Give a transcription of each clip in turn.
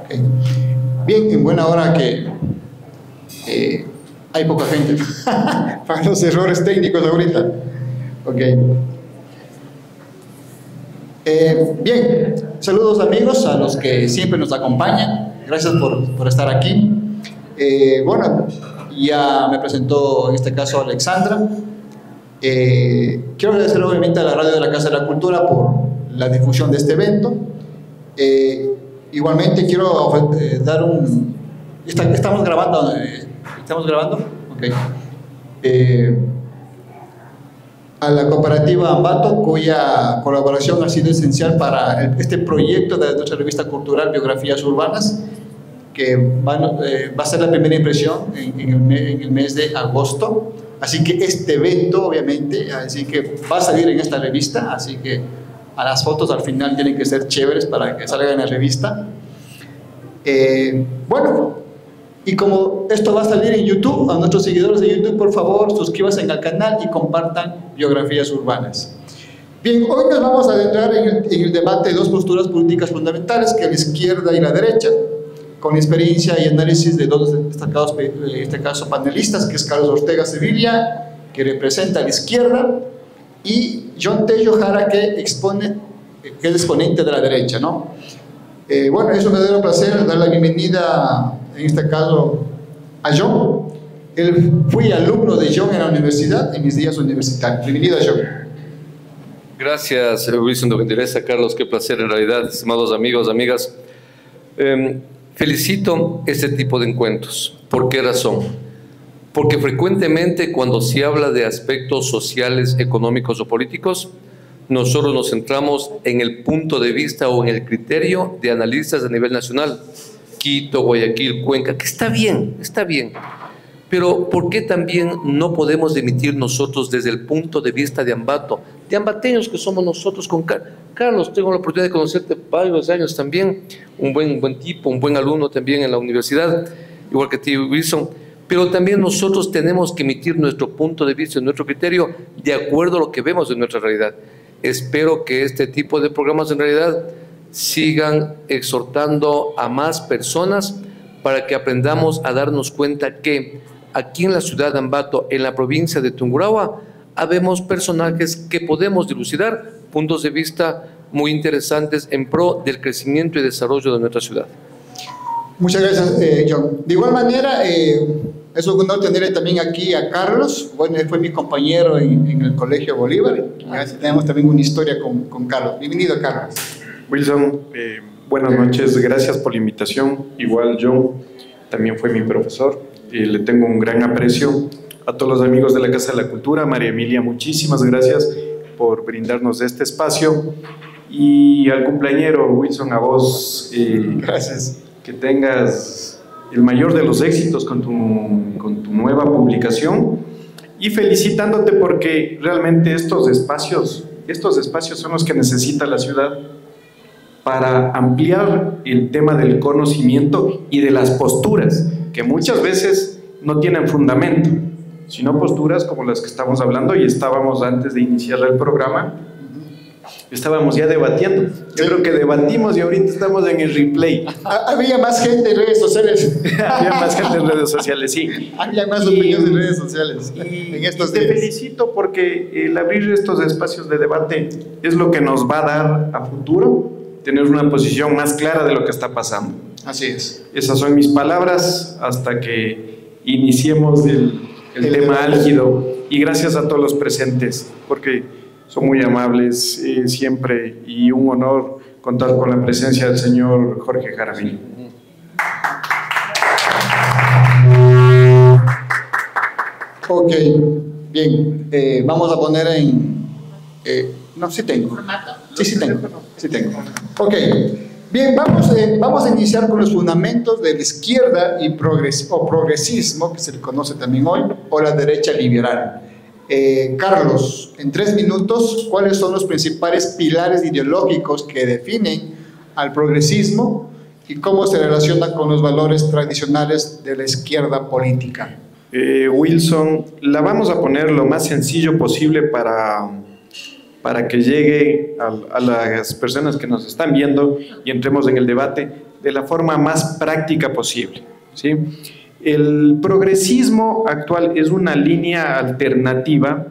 Okay. Bien, en buena hora que hay poca gente para los errores técnicos ahorita. Ok. Bien, saludos amigos a los que siempre nos acompañan. Gracias por estar aquí. Bueno, ya me presentó en este caso Alexandra. Quiero agradecer obviamente a la Radio de la Casa de la Cultura por la difusión de este evento. Igualmente quiero dar un... ¿Estamos grabando? ¿Estamos grabando? Ok. A la cooperativa Ambato, cuya colaboración ha sido esencial para este proyecto de nuestra revista cultural Biografías Urbanas, que va a ser la primera impresión en el mes de agosto. Así que este evento, obviamente, así que va a salir en esta revista, así que a las fotos al final tienen que ser chéveres para que salgan en la revista. Bueno, y como esto va a salir en YouTube, a nuestros seguidores de YouTube, por favor, suscríbanse al canal y compartan Biografías Urbanas. Bien, hoy nos vamos a adentrar en el debate de dos posturas políticas fundamentales, que es la izquierda y la derecha, con experiencia y análisis de dos destacados, en este caso, panelistas, que es Carlos Ortega Sevilla, que representa a la izquierda, y John Tello Jara, que es exponente de la derecha, ¿no? Bueno, es un verdadero placer dar la bienvenida, en este caso, a John. Fui alumno de John en la universidad, en mis días universitarios. Bienvenido, John. Gracias, Wilson de Vendereza, Carlos, qué placer en realidad, estimados amigos, amigas. Felicito este tipo de encuentros. ¿Por qué razón? Porque frecuentemente cuando se habla de aspectos sociales, económicos o políticos, nosotros nos centramos en el punto de vista o en el criterio de analistas a nivel nacional, Quito, Guayaquil, Cuenca, que está bien, pero ¿por qué también no podemos emitir nosotros desde el punto de vista de Ambato, de ambateños que somos nosotros con Carlos? Tengo la oportunidad de conocerte varios años también, un buen tipo, un buen alumno también en la universidad, igual que ti, Wilson, pero también nosotros tenemos que emitir nuestro punto de vista, nuestro criterio, de acuerdo a lo que vemos en nuestra realidad. Espero que este tipo de programas en realidad sigan exhortando a más personas para que aprendamos a darnos cuenta que aquí en la ciudad de Ambato, en la provincia de Tungurahua, habemos personajes que podemos dilucidar puntos de vista muy interesantes en pro del crecimiento y desarrollo de nuestra ciudad. Muchas gracias, John. De igual manera, es un honor tener también aquí a Carlos. Bueno, él fue mi compañero en el Colegio Bolívar. Tenemos también una historia con Carlos. Bienvenido, Carlos. Wilson, buenas noches, gracias por la invitación. Igual John también fue mi profesor, le tengo un gran aprecio. A todos los amigos de la Casa de la Cultura, María Emilia, muchísimas gracias por brindarnos este espacio. Y al cumpleañero, Wilson, a vos, gracias. Que tengas el mayor de los éxitos con tu nueva publicación, y felicitándote porque realmente estos espacios son los que necesita la ciudad para ampliar el tema del conocimiento y de las posturas, que muchas veces no tienen fundamento, sino posturas como las que estamos hablando, y estábamos antes de iniciar el programa, estábamos ya debatiendo. Yo creo que debatimos y ahorita estamos en el replay. Había más gente en redes sociales. Había más gente en redes sociales, sí. Había más opiniones en redes sociales en estos días. Te felicito porque el abrir estos espacios de debate es lo que nos va a dar a futuro tener una posición más clara de lo que está pasando. Así es. Esas son mis palabras hasta que iniciemos el tema álgido. Y gracias a todos los presentes, porque son muy amables siempre, y un honor contar con la presencia del señor Jorge Jaramillo. Ok, bien, vamos a poner en... no, sí tengo. Sí tengo. Ok, bien, vamos a iniciar con los fundamentos de la izquierda y progresismo, que se le conoce también hoy, o la derecha liberal. Carlos, en 3 minutos, ¿cuáles son los principales pilares ideológicos que definen al progresismo y cómo se relaciona con los valores tradicionales de la izquierda política? Wilson, la vamos a poner lo más sencillo posible para para que llegue a las personas que nos están viendo y entremos en el debate de la forma más práctica posible, ¿sí? El progresismo actual es una línea alternativa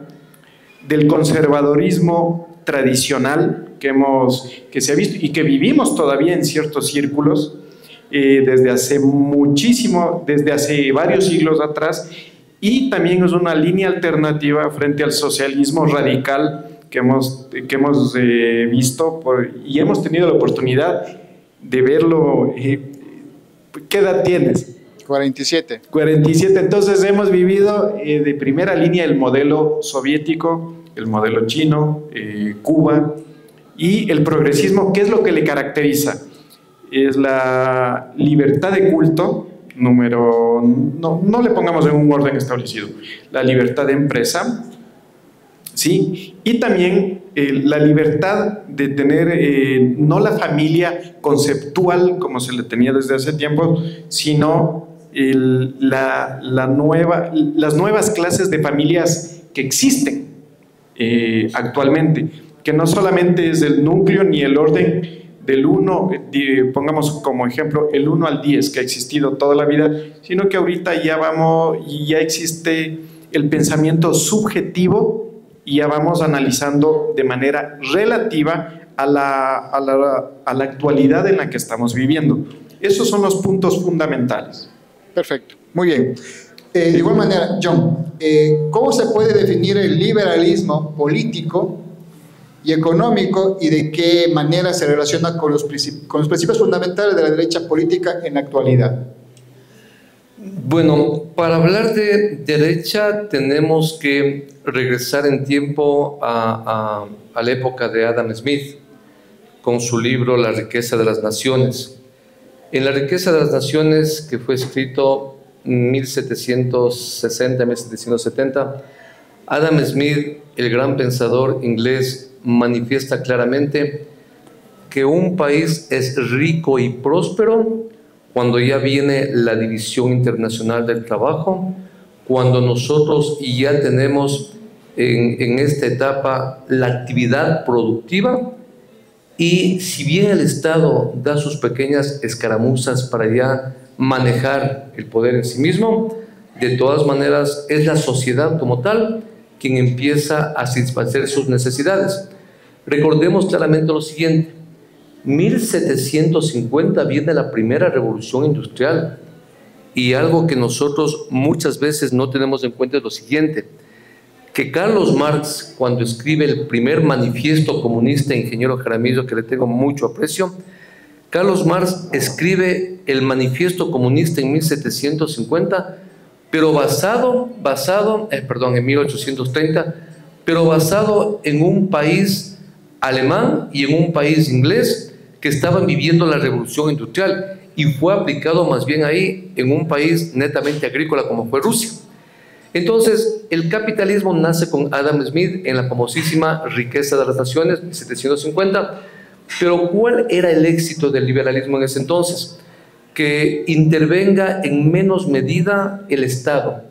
del conservadorismo tradicional que se ha visto y que vivimos todavía en ciertos círculos desde hace varios siglos atrás, y también es una línea alternativa frente al socialismo radical que hemos visto y hemos tenido la oportunidad de verlo. ¿Qué edad tienes? 47. 47, entonces hemos vivido de primera línea el modelo soviético, el modelo chino, Cuba, y el progresismo. ¿Qué es lo que le caracteriza? Es la libertad de culto, no le pongamos en un orden establecido, la libertad de empresa, ¿sí? Y también la libertad de tener no la familia conceptual como se le tenía desde hace tiempo, sino las nuevas clases de familias que existen actualmente, que no solamente es el núcleo ni el orden del 1, pongamos como ejemplo el 1 al 10 que ha existido toda la vida, sino que ahorita ya existe el pensamiento subjetivo y ya vamos analizando de manera relativa a la actualidad en la que estamos viviendo. Esos son los puntos fundamentales. Perfecto, muy bien. De igual manera, John, ¿cómo se puede definir el liberalismo político y económico y de qué manera se relaciona con los principios fundamentales de la derecha política en la actualidad? Bueno, para hablar de derecha tenemos que regresar en tiempo a la época de Adam Smith, con su libro La riqueza de las naciones. En La riqueza de las naciones, que fue escrito en 1760-1770, Adam Smith, el gran pensador inglés, manifiesta claramente que un país es rico y próspero cuando ya viene la división internacional del trabajo, cuando nosotros ya tenemos en esta etapa la actividad productiva, y si bien el Estado da sus pequeñas escaramuzas para ya manejar el poder en sí mismo, de todas maneras es la sociedad como tal quien empieza a satisfacer sus necesidades. Recordemos claramente lo siguiente: 1750 viene la primera revolución industrial, y algo que nosotros muchas veces no tenemos en cuenta es lo siguiente, que Carlos Marx, cuando escribe el primer manifiesto comunista, ingeniero Jaramillo, que le tengo mucho aprecio, Carlos Marx escribe el manifiesto comunista en 1750, pero en 1830, pero basado en un país alemán y en un país inglés que estaban viviendo la revolución industrial, y fue aplicado más bien ahí en un país netamente agrícola como fue Rusia. Entonces, el capitalismo nace con Adam Smith en la famosísima Riqueza de las Naciones, 1750, pero ¿cuál era el éxito del liberalismo en ese entonces? Que intervenga en menos medida el Estado.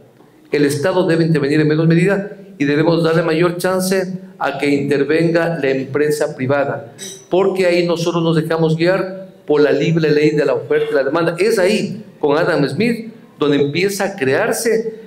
El Estado debe intervenir en menos medida y debemos darle mayor chance a que intervenga la empresa privada, porque ahí nosotros nos dejamos guiar por la libre ley de la oferta y la demanda. Es ahí, con Adam Smith, donde empieza a crearse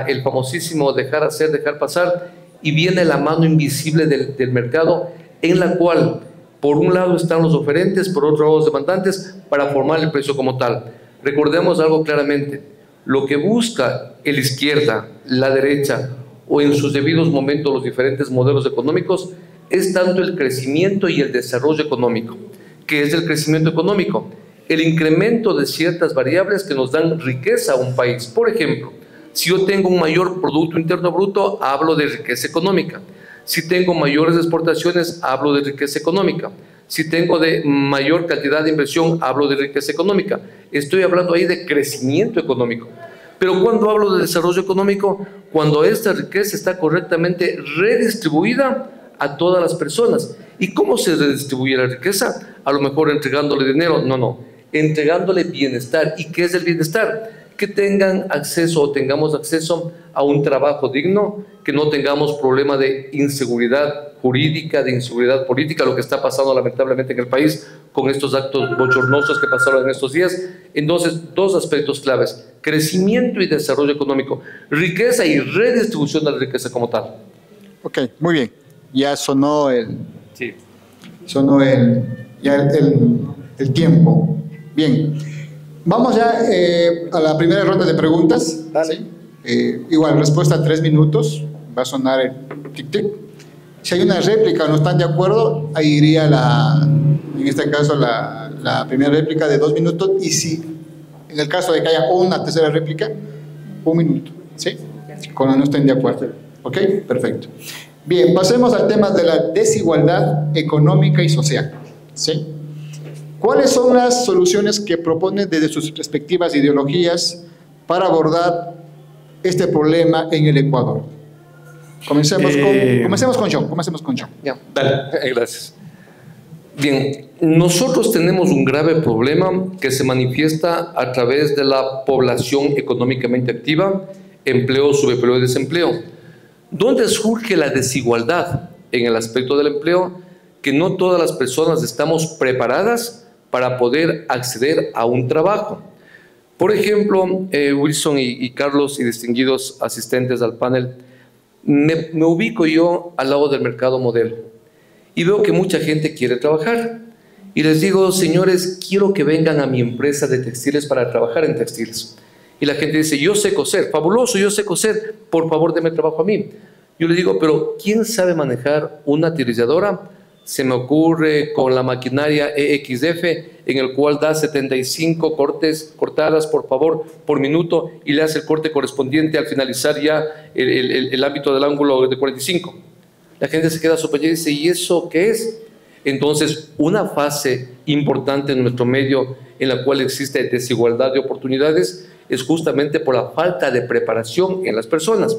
el famosísimo dejar hacer, dejar pasar, y viene la mano invisible del mercado, en la cual por un lado están los oferentes, por otro lado los demandantes, para formar el precio como tal. Recordemos algo claramente: lo que busca la izquierda, la derecha, o en sus debidos momentos los diferentes modelos económicos, es tanto el crecimiento y el desarrollo económico. ¿Qué es el crecimiento económico? El incremento de ciertas variables que nos dan riqueza a un país. Por ejemplo, si yo tengo un mayor Producto Interno Bruto, hablo de riqueza económica. Si tengo mayores exportaciones, hablo de riqueza económica. Si tengo de mayor cantidad de inversión, hablo de riqueza económica. Estoy hablando ahí de crecimiento económico. Pero cuando hablo de desarrollo económico, cuando esta riqueza está correctamente redistribuida a todas las personas. ¿Y cómo se redistribuye la riqueza? A lo mejor entregándole dinero. No, entregándole bienestar. ¿Y qué es el bienestar? que tengan acceso o tengamos acceso a un trabajo digno, que no tengamos problema de inseguridad jurídica, de inseguridad política, lo que está pasando lamentablemente en el país con estos actos bochornosos que pasaron en estos días. Entonces, dos aspectos claves: crecimiento y desarrollo económico, riqueza y redistribución de la riqueza como tal. Ok, muy bien. Ya sonó Sí. el tiempo. Bien. Vamos ya a la primera ronda de preguntas. Dale. ¿Sí? Igual, respuesta a 3 minutos. Va a sonar el tic-tic. Si hay una réplica o no están de acuerdo, ahí iría en este caso la primera réplica de 2 minutos. Y si en el caso de que haya una tercera réplica, 1 minuto. ¿Sí? Cuando no estén de acuerdo. ¿Ok? Perfecto. Bien, pasemos al tema de la desigualdad económica y social. ¿Sí? ¿Cuáles son las soluciones que proponen desde sus respectivas ideologías para abordar este problema en el Ecuador? Comencemos con John. Ya, dale. Gracias. Bien, nosotros tenemos un grave problema que se manifiesta a través de la población económicamente activa, empleo, subempleo y desempleo. ¿Dónde surge la desigualdad en el aspecto del empleo? Que no todas las personas estamos preparadas para poder acceder a un trabajo. Por ejemplo, Wilson y Carlos y distinguidos asistentes al panel, me ubico yo al lado del mercado modelo y veo que mucha gente quiere trabajar y les digo: señores, quiero que vengan a mi empresa de textiles para trabajar en textiles. Y la gente dice: yo sé coser. Fabuloso, yo sé coser, por favor denme trabajo a mí. Yo les digo: pero ¿quién sabe manejar una tirilladora? Se me ocurre con la maquinaria EXF, en el cual da 75 cortadas por minuto, y le hace el corte correspondiente al finalizar ya el ámbito del ángulo de 45. La gente se queda sorprendida y dice: ¿y eso qué es? Entonces, una fase importante en nuestro medio en la cual existe desigualdad de oportunidades es justamente por la falta de preparación en las personas.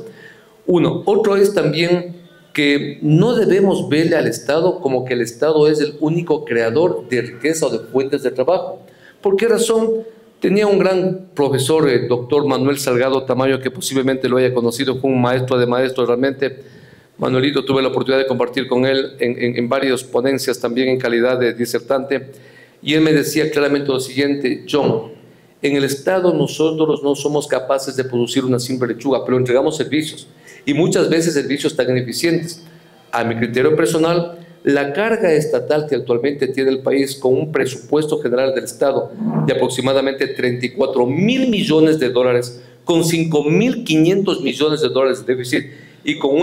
Uno. Otro es también que no debemos verle al Estado como que el Estado es el único creador de riqueza o de fuentes de trabajo. ¿Por qué razón? Tenía un gran profesor, el doctor Manuel Salgado Tamayo, que posiblemente lo haya conocido, fue un maestro de maestros realmente. Manuelito, tuve la oportunidad de compartir con él en varias ponencias, también en calidad de disertante, y él me decía claramente lo siguiente: John, en el Estado nosotros no somos capaces de producir una simple lechuga, pero entregamos servicios, y muchas veces servicios tan ineficientes. A mi criterio personal, la carga estatal que actualmente tiene el país, con un presupuesto general del Estado de aproximadamente 34.000 millones de dólares, con 5.500 millones de dólares de déficit, y con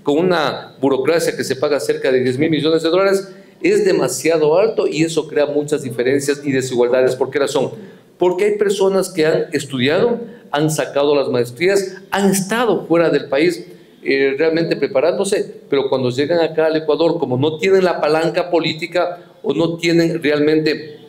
una burocracia que se paga cerca de 10.000 millones de dólares, es demasiado alto, y eso crea muchas diferencias y desigualdades. ¿Por qué razón? Porque hay personas que han estudiado, han sacado las maestrías, han estado fuera del país realmente preparándose, pero cuando llegan acá al Ecuador, como no tienen la palanca política o no tienen realmente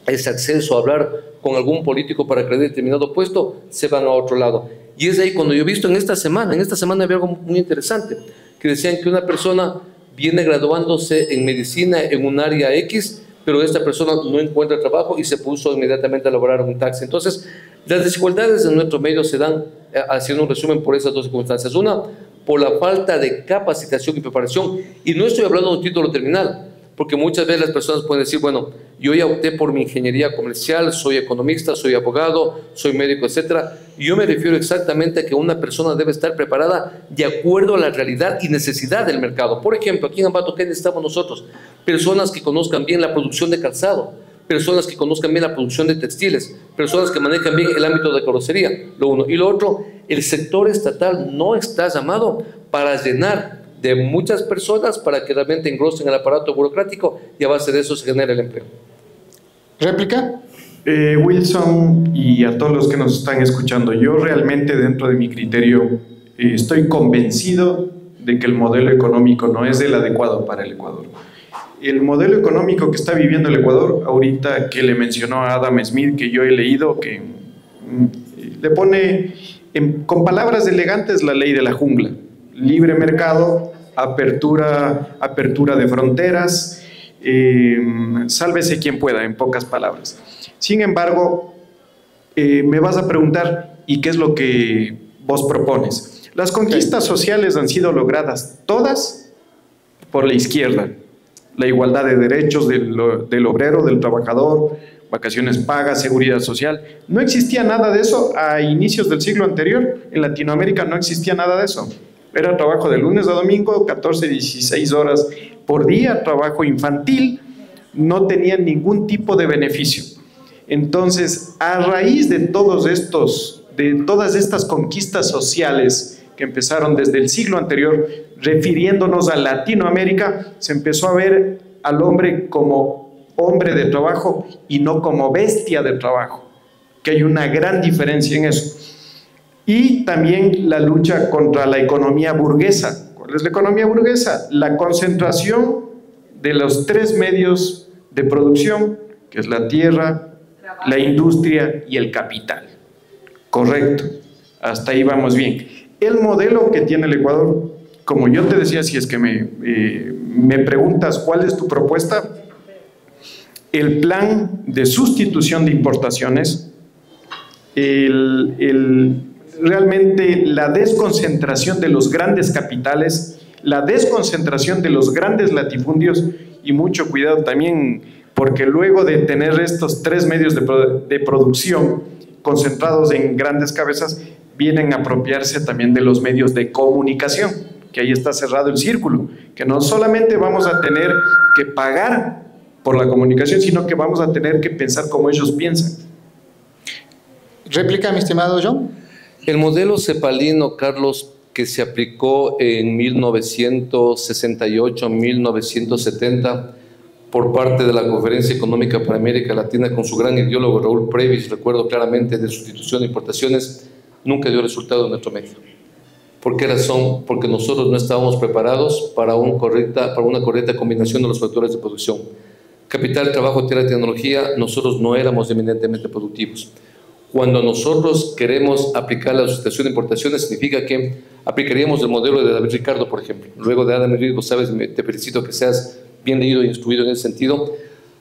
ese acceso a hablar con algún político para crear determinado puesto, se van a otro lado. Y es ahí cuando yo he visto en esta semana había algo muy interesante, que decían que una persona viene graduándose en medicina en un área X, pero esta persona no encuentra trabajo y se puso inmediatamente a laborar en un taxi. Entonces, las desigualdades en nuestro medio se dan, haciendo un resumen, por esas dos circunstancias. Una, por la falta de capacitación y preparación, y no estoy hablando de un título terminal, porque muchas veces las personas pueden decir: bueno, yo ya opté por mi ingeniería comercial, soy economista, soy abogado, soy médico, etcétera. Y yo me refiero exactamente a que una persona debe estar preparada de acuerdo a la realidad y necesidad del mercado. Por ejemplo, aquí en Ambato, ¿qué necesitamos nosotros? Personas que conozcan bien la producción de calzado, personas que conozcan bien la producción de textiles, personas que manejan bien el ámbito de carrocería, lo uno. Y lo otro, el sector estatal no está llamado para llenar de muchas personas para que realmente engrosen el aparato burocrático, y a base de eso se genera el empleo. ¿Réplica? Wilson, y a todos los que nos están escuchando, yo realmente, dentro de mi criterio, estoy convencido de que el modelo económico no es el adecuado para el Ecuador. El modelo económico que está viviendo el Ecuador, ahorita que le mencionó a Adam Smith, que yo he leído, que le pone con palabras elegantes la ley de la jungla: libre mercado, apertura de fronteras, sálvese quien pueda, en pocas palabras. Sin embargo, me vas a preguntar, ¿y qué es lo que vos propones? Las conquistas sociales han sido logradas todas por la izquierda. La igualdad de derechos del obrero, del trabajador, vacaciones pagas, seguridad social. No existía nada de eso a inicios del siglo anterior. En Latinoamérica no existía nada de eso. Era trabajo de lunes a domingo, 14, 16 horas por día, trabajo infantil, no tenían ningún tipo de beneficio. Entonces, a raíz de todas estas conquistas sociales que empezaron desde el siglo anterior, refiriéndonos a Latinoamérica, se empezó a ver al hombre como hombre de trabajo y no como bestia de trabajo, que hay una gran diferencia en eso. Y también la lucha contra la economía burguesa. ¿Cuál es la economía burguesa? La concentración de los tres medios de producción, que es la tierra, la industria y el capital. Correcto, hasta ahí vamos bien. El modelo que tiene el Ecuador, como yo te decía, si es que me preguntas cuál es tu propuesta, el plan de sustitución de importaciones, realmente la desconcentración de los grandes capitales, la desconcentración de los grandes latifundios y mucho cuidado también, porque luego de tener estos tres medios de producción concentrados en grandes cabezas, vienen a apropiarse también de los medios de comunicación, que ahí está cerrado el círculo, que no solamente vamos a tener que pagar por la comunicación, sino que vamos a tener que pensar como ellos piensan. ¿Réplica, mi estimado John? El modelo cepalino, Carlos, que se aplicó en 1968-1970 por parte de la Conferencia Económica para América Latina con su gran ideólogo Raúl Previs, recuerdo claramente, de sustitución de importaciones, nunca dio resultado en nuestro medio. ¿Por qué razón? Porque nosotros no estábamos preparados para una correcta combinación de los factores de producción. Capital, trabajo, tierra, tecnología, nosotros no éramos eminentemente productivos. Cuando nosotros queremos aplicar la sustitución de importaciones, significa que aplicaríamos el modelo de David Ricardo, por ejemplo. Luego de Adam Smith, vos sabes, te felicito que seas bien leído e instruido en ese sentido.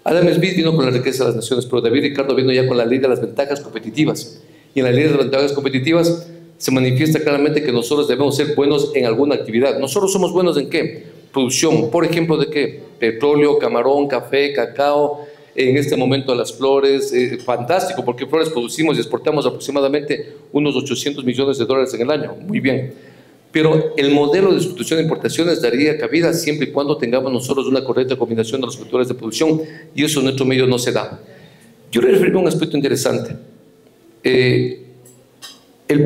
Adam Smith vino con la riqueza de las naciones, pero David Ricardo vino ya con la ley de las ventajas competitivas. Y en la ley de las ventajas competitivas se manifiesta claramente que nosotros debemos ser buenos en alguna actividad. ¿Nosotros somos buenos en qué? Producción, por ejemplo, ¿de qué? Petróleo, camarón, café, cacao, en este momento las flores, fantástico, porque flores producimos y exportamos aproximadamente unos 800 millones de dólares en el año, muy bien. Pero el modelo de sustitución de importaciones daría cabida siempre y cuando tengamos nosotros una correcta combinación de los factores de producción, y eso en nuestro medio no se da. Yo le refiero a un aspecto interesante. El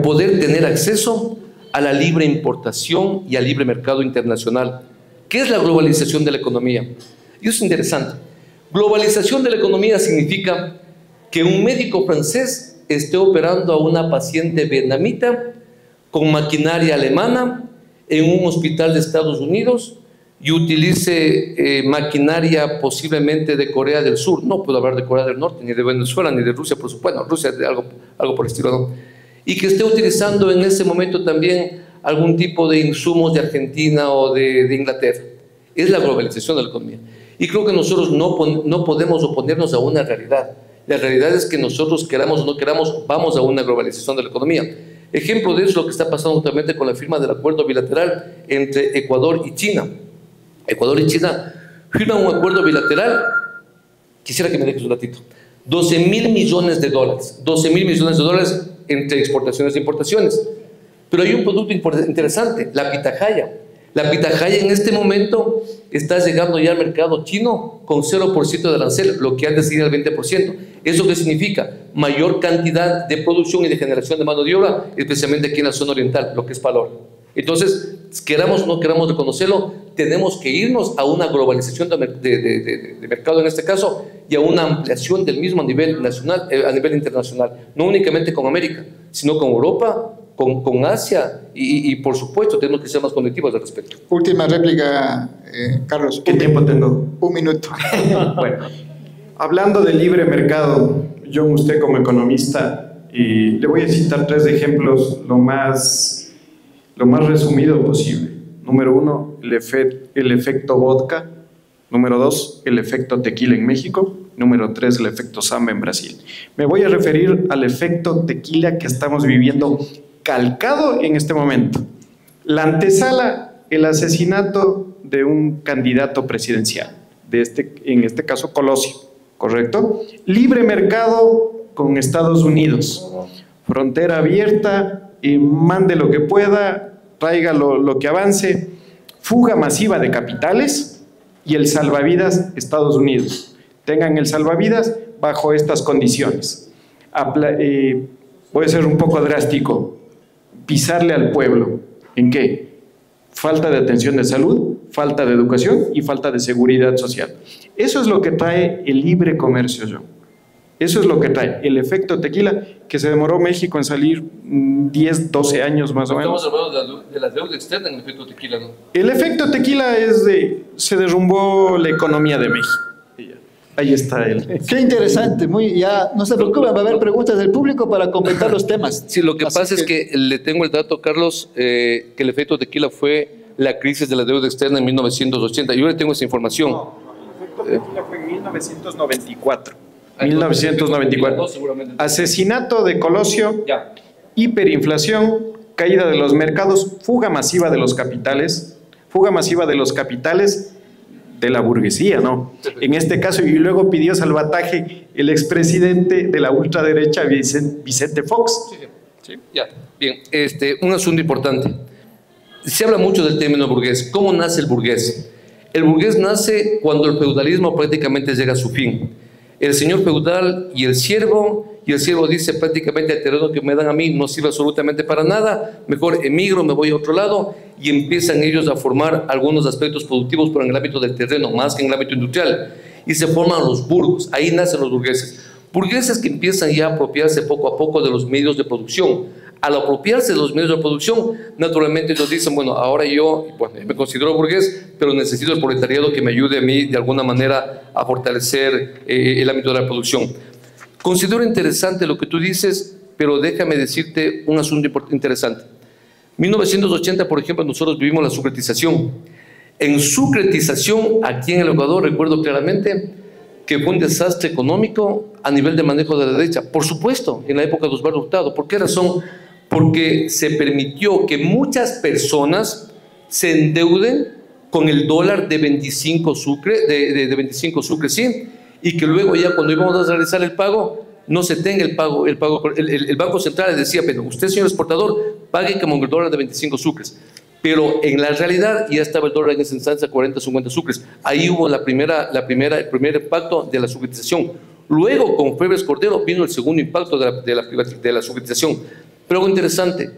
poder tener acceso a la libre importación y al libre mercado internacional. ¿Qué es la globalización de la economía? Y eso es interesante. Globalización de la economía significa que un médico francés esté operando a una paciente vietnamita con maquinaria alemana en un hospital de Estados Unidos y utilice maquinaria posiblemente de Corea del Sur. No puedo hablar de Corea del Norte, ni de Venezuela, ni de Rusia, por supuesto. Bueno, Rusia de algo por el estilo, ¿no? Y que esté utilizando en ese momento también algún tipo de insumos de Argentina o de Inglaterra. Es la globalización de la economía. Y creo que nosotros no podemos oponernos a una realidad. La realidad es que nosotros, queramos o no queramos, vamos a una globalización de la economía. Ejemplo de eso es lo que está pasando justamente con la firma del acuerdo bilateral entre Ecuador y China. Ecuador y China firman un acuerdo bilateral, quisiera que me dejes un ratito, 12.000 millones de dólares, 12.000 millones de dólares entre exportaciones e importaciones. Pero hay un producto interesante, la pitahaya. La pitahaya en este momento está llegando ya al mercado chino con 0% de arancel, lo que antes era el 20%. ¿Eso qué significa? Mayor cantidad de producción y de generación de mano de obra, especialmente aquí en la zona oriental, lo que es valor. Entonces, queramos o no queramos reconocerlo, tenemos que irnos a una globalización de mercado en este caso y a una ampliación del mismo a nivel nacional, a nivel internacional, no únicamente con América, sino con Europa, con Asia y por supuesto tenemos que ser más conectivos al respecto. Última réplica, Carlos. ¿Qué tiempo tengo? Un minuto. Bueno, hablando de libre mercado, John, usted como economista, le voy a citar 3 ejemplos lo más resumido posible. Número 1, el efecto vodka. Número 2, el efecto tequila en México. Número 3, el efecto samba en Brasil. Me voy a referir al efecto tequila que estamos viviendo calcado en este momento. La antesala, el asesinato de un candidato presidencial, en este caso Colosio, ¿correcto? Libre mercado con Estados Unidos, frontera abierta, mande lo que pueda, traiga lo que avance, fuga masiva de capitales y el salvavidas Estados Unidos. Tengan el salvavidas bajo estas condiciones. Puede ser un poco drástico, pisarle al pueblo. ¿En qué? Falta de atención de salud, falta de educación y falta de seguridad social. Eso es lo que trae el libre comercio, John. Eso es lo que trae el efecto tequila, que se demoró México en salir 10, 12 años más o menos. Estamos hablando de la deuda externa en el efecto tequila, ¿no? El efecto tequila se derrumbó la economía de México. Ahí está él. Qué interesante, ya no se preocupen, va a haber preguntas del público para completar los temas. Sí, lo que pasa es que le tengo el dato, Carlos, que el efecto tequila fue la crisis de la deuda externa en 1980. Yo le tengo esa información. No, el efecto tequila fue en 1994. 1994. Asesinato de Colosio, hiperinflación, caída de los mercados, fuga masiva de los capitales, de la burguesía, ¿no? En este caso, y luego pidió salvataje el expresidente de la ultraderecha, Vicente Fox. Sí. Ya, bien, un asunto importante. Se habla mucho del término burgués. ¿Cómo nace el burgués? El burgués nace cuando el feudalismo prácticamente llega a su fin. El señor feudal y el siervo dice prácticamente: el terreno que me dan a mí no sirve absolutamente para nada, mejor emigro, me voy a otro lado, y empiezan ellos a formar algunos aspectos productivos, pero en el ámbito del terreno, más que en el ámbito industrial, y se forman los burgos. Ahí nacen los burgueses que empiezan ya a apropiarse poco a poco de los medios de producción. Al apropiarse de los medios de producción, naturalmente ellos dicen: bueno, ahora yo me considero burgués, pero necesito el proletariado que me ayude a mí de alguna manera a fortalecer el ámbito de la producción. Considero interesante lo que tú dices, pero déjame decirte un asunto interesante. 1980, por ejemplo, nosotros vivimos la sucretización. En sucretización, aquí en el Ecuador, recuerdo claramente que fue un desastre económico a nivel de manejo de la derecha. Por supuesto, en la época de Osvaldo Hurtado. ¿Por qué razón? Porque se permitió que muchas personas se endeuden con el dólar de 25 sucres, de 25 sucres, ¿sí? Y que luego ya cuando íbamos a realizar el pago, no se tenga el Banco Central les decía: pero usted, señor exportador, pague como el dólar de 25 sucres. Pero en la realidad ya estaba el dólar en esa instancia 40, 50 sucres. Ahí hubo el primer impacto de la sucretización. Luego, con Febres Cordero, vino el segundo impacto de la sucretización. Pero algo interesante,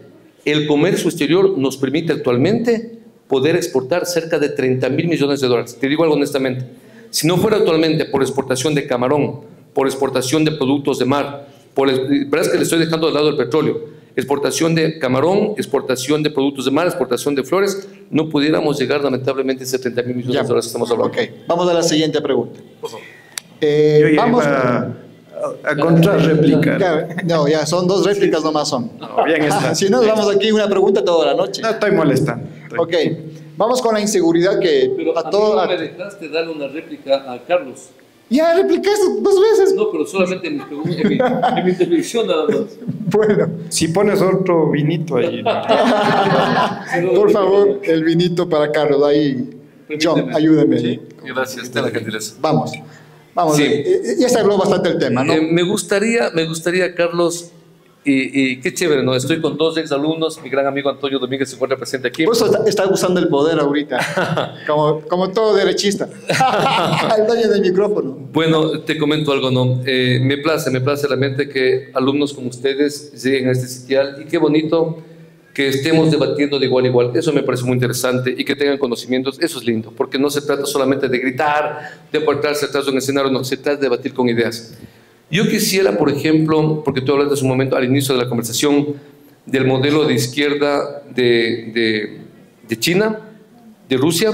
el comercio exterior nos permite actualmente poder exportar cerca de 30.000 millones de dólares. Te digo algo honestamente, si no fuera actualmente por exportación de camarón, por exportación de productos de mar, verdad es que le estoy dejando de lado el petróleo, exportación de camarón, exportación de productos de mar, exportación de flores, no pudiéramos llegar lamentablemente a ese 30.000 millones de dólares que estamos hablando. Ok, vamos a la siguiente pregunta. Yo ya vamos a contrarreplicar. No, ya son 2 réplicas nomás son. No, bien está. Si no, vamos aquí una pregunta toda la noche. No estoy molestando. Ok, vamos con la inseguridad que pero a todos... me dejaste darle una réplica a Carlos. Ya replicaste 2 veces. No, pero solamente en mi intervención nada más. Bueno. Si pones otro vinito ahí. Por favor, el vinito para Carlos. Ahí, John, ayúdeme. ¿Sí? Gracias, te la gentileza. Vamos, Sí. Ya se habló bastante el tema, ¿no? Me gustaría, Carlos, y qué chévere, ¿no? Estoy con 2 exalumnos, mi gran amigo Antonio Domínguez se encuentra presente aquí. Por eso está usando el poder ahorita, como todo derechista. El dueño del micrófono. Bueno, te comento algo, ¿no? Me place realmente que alumnos como ustedes lleguen a este sitial, y qué bonito que estemos debatiendo de igual a igual. Eso me parece muy interesante, y que tengan conocimientos, eso es lindo, porque no se trata solamente de gritar, de portarse atrás de un escenario, no, se trata de debatir con ideas. Yo quisiera, por ejemplo, porque tú hablaste hace un momento al inicio de la conversación del modelo de izquierda de China, de Rusia,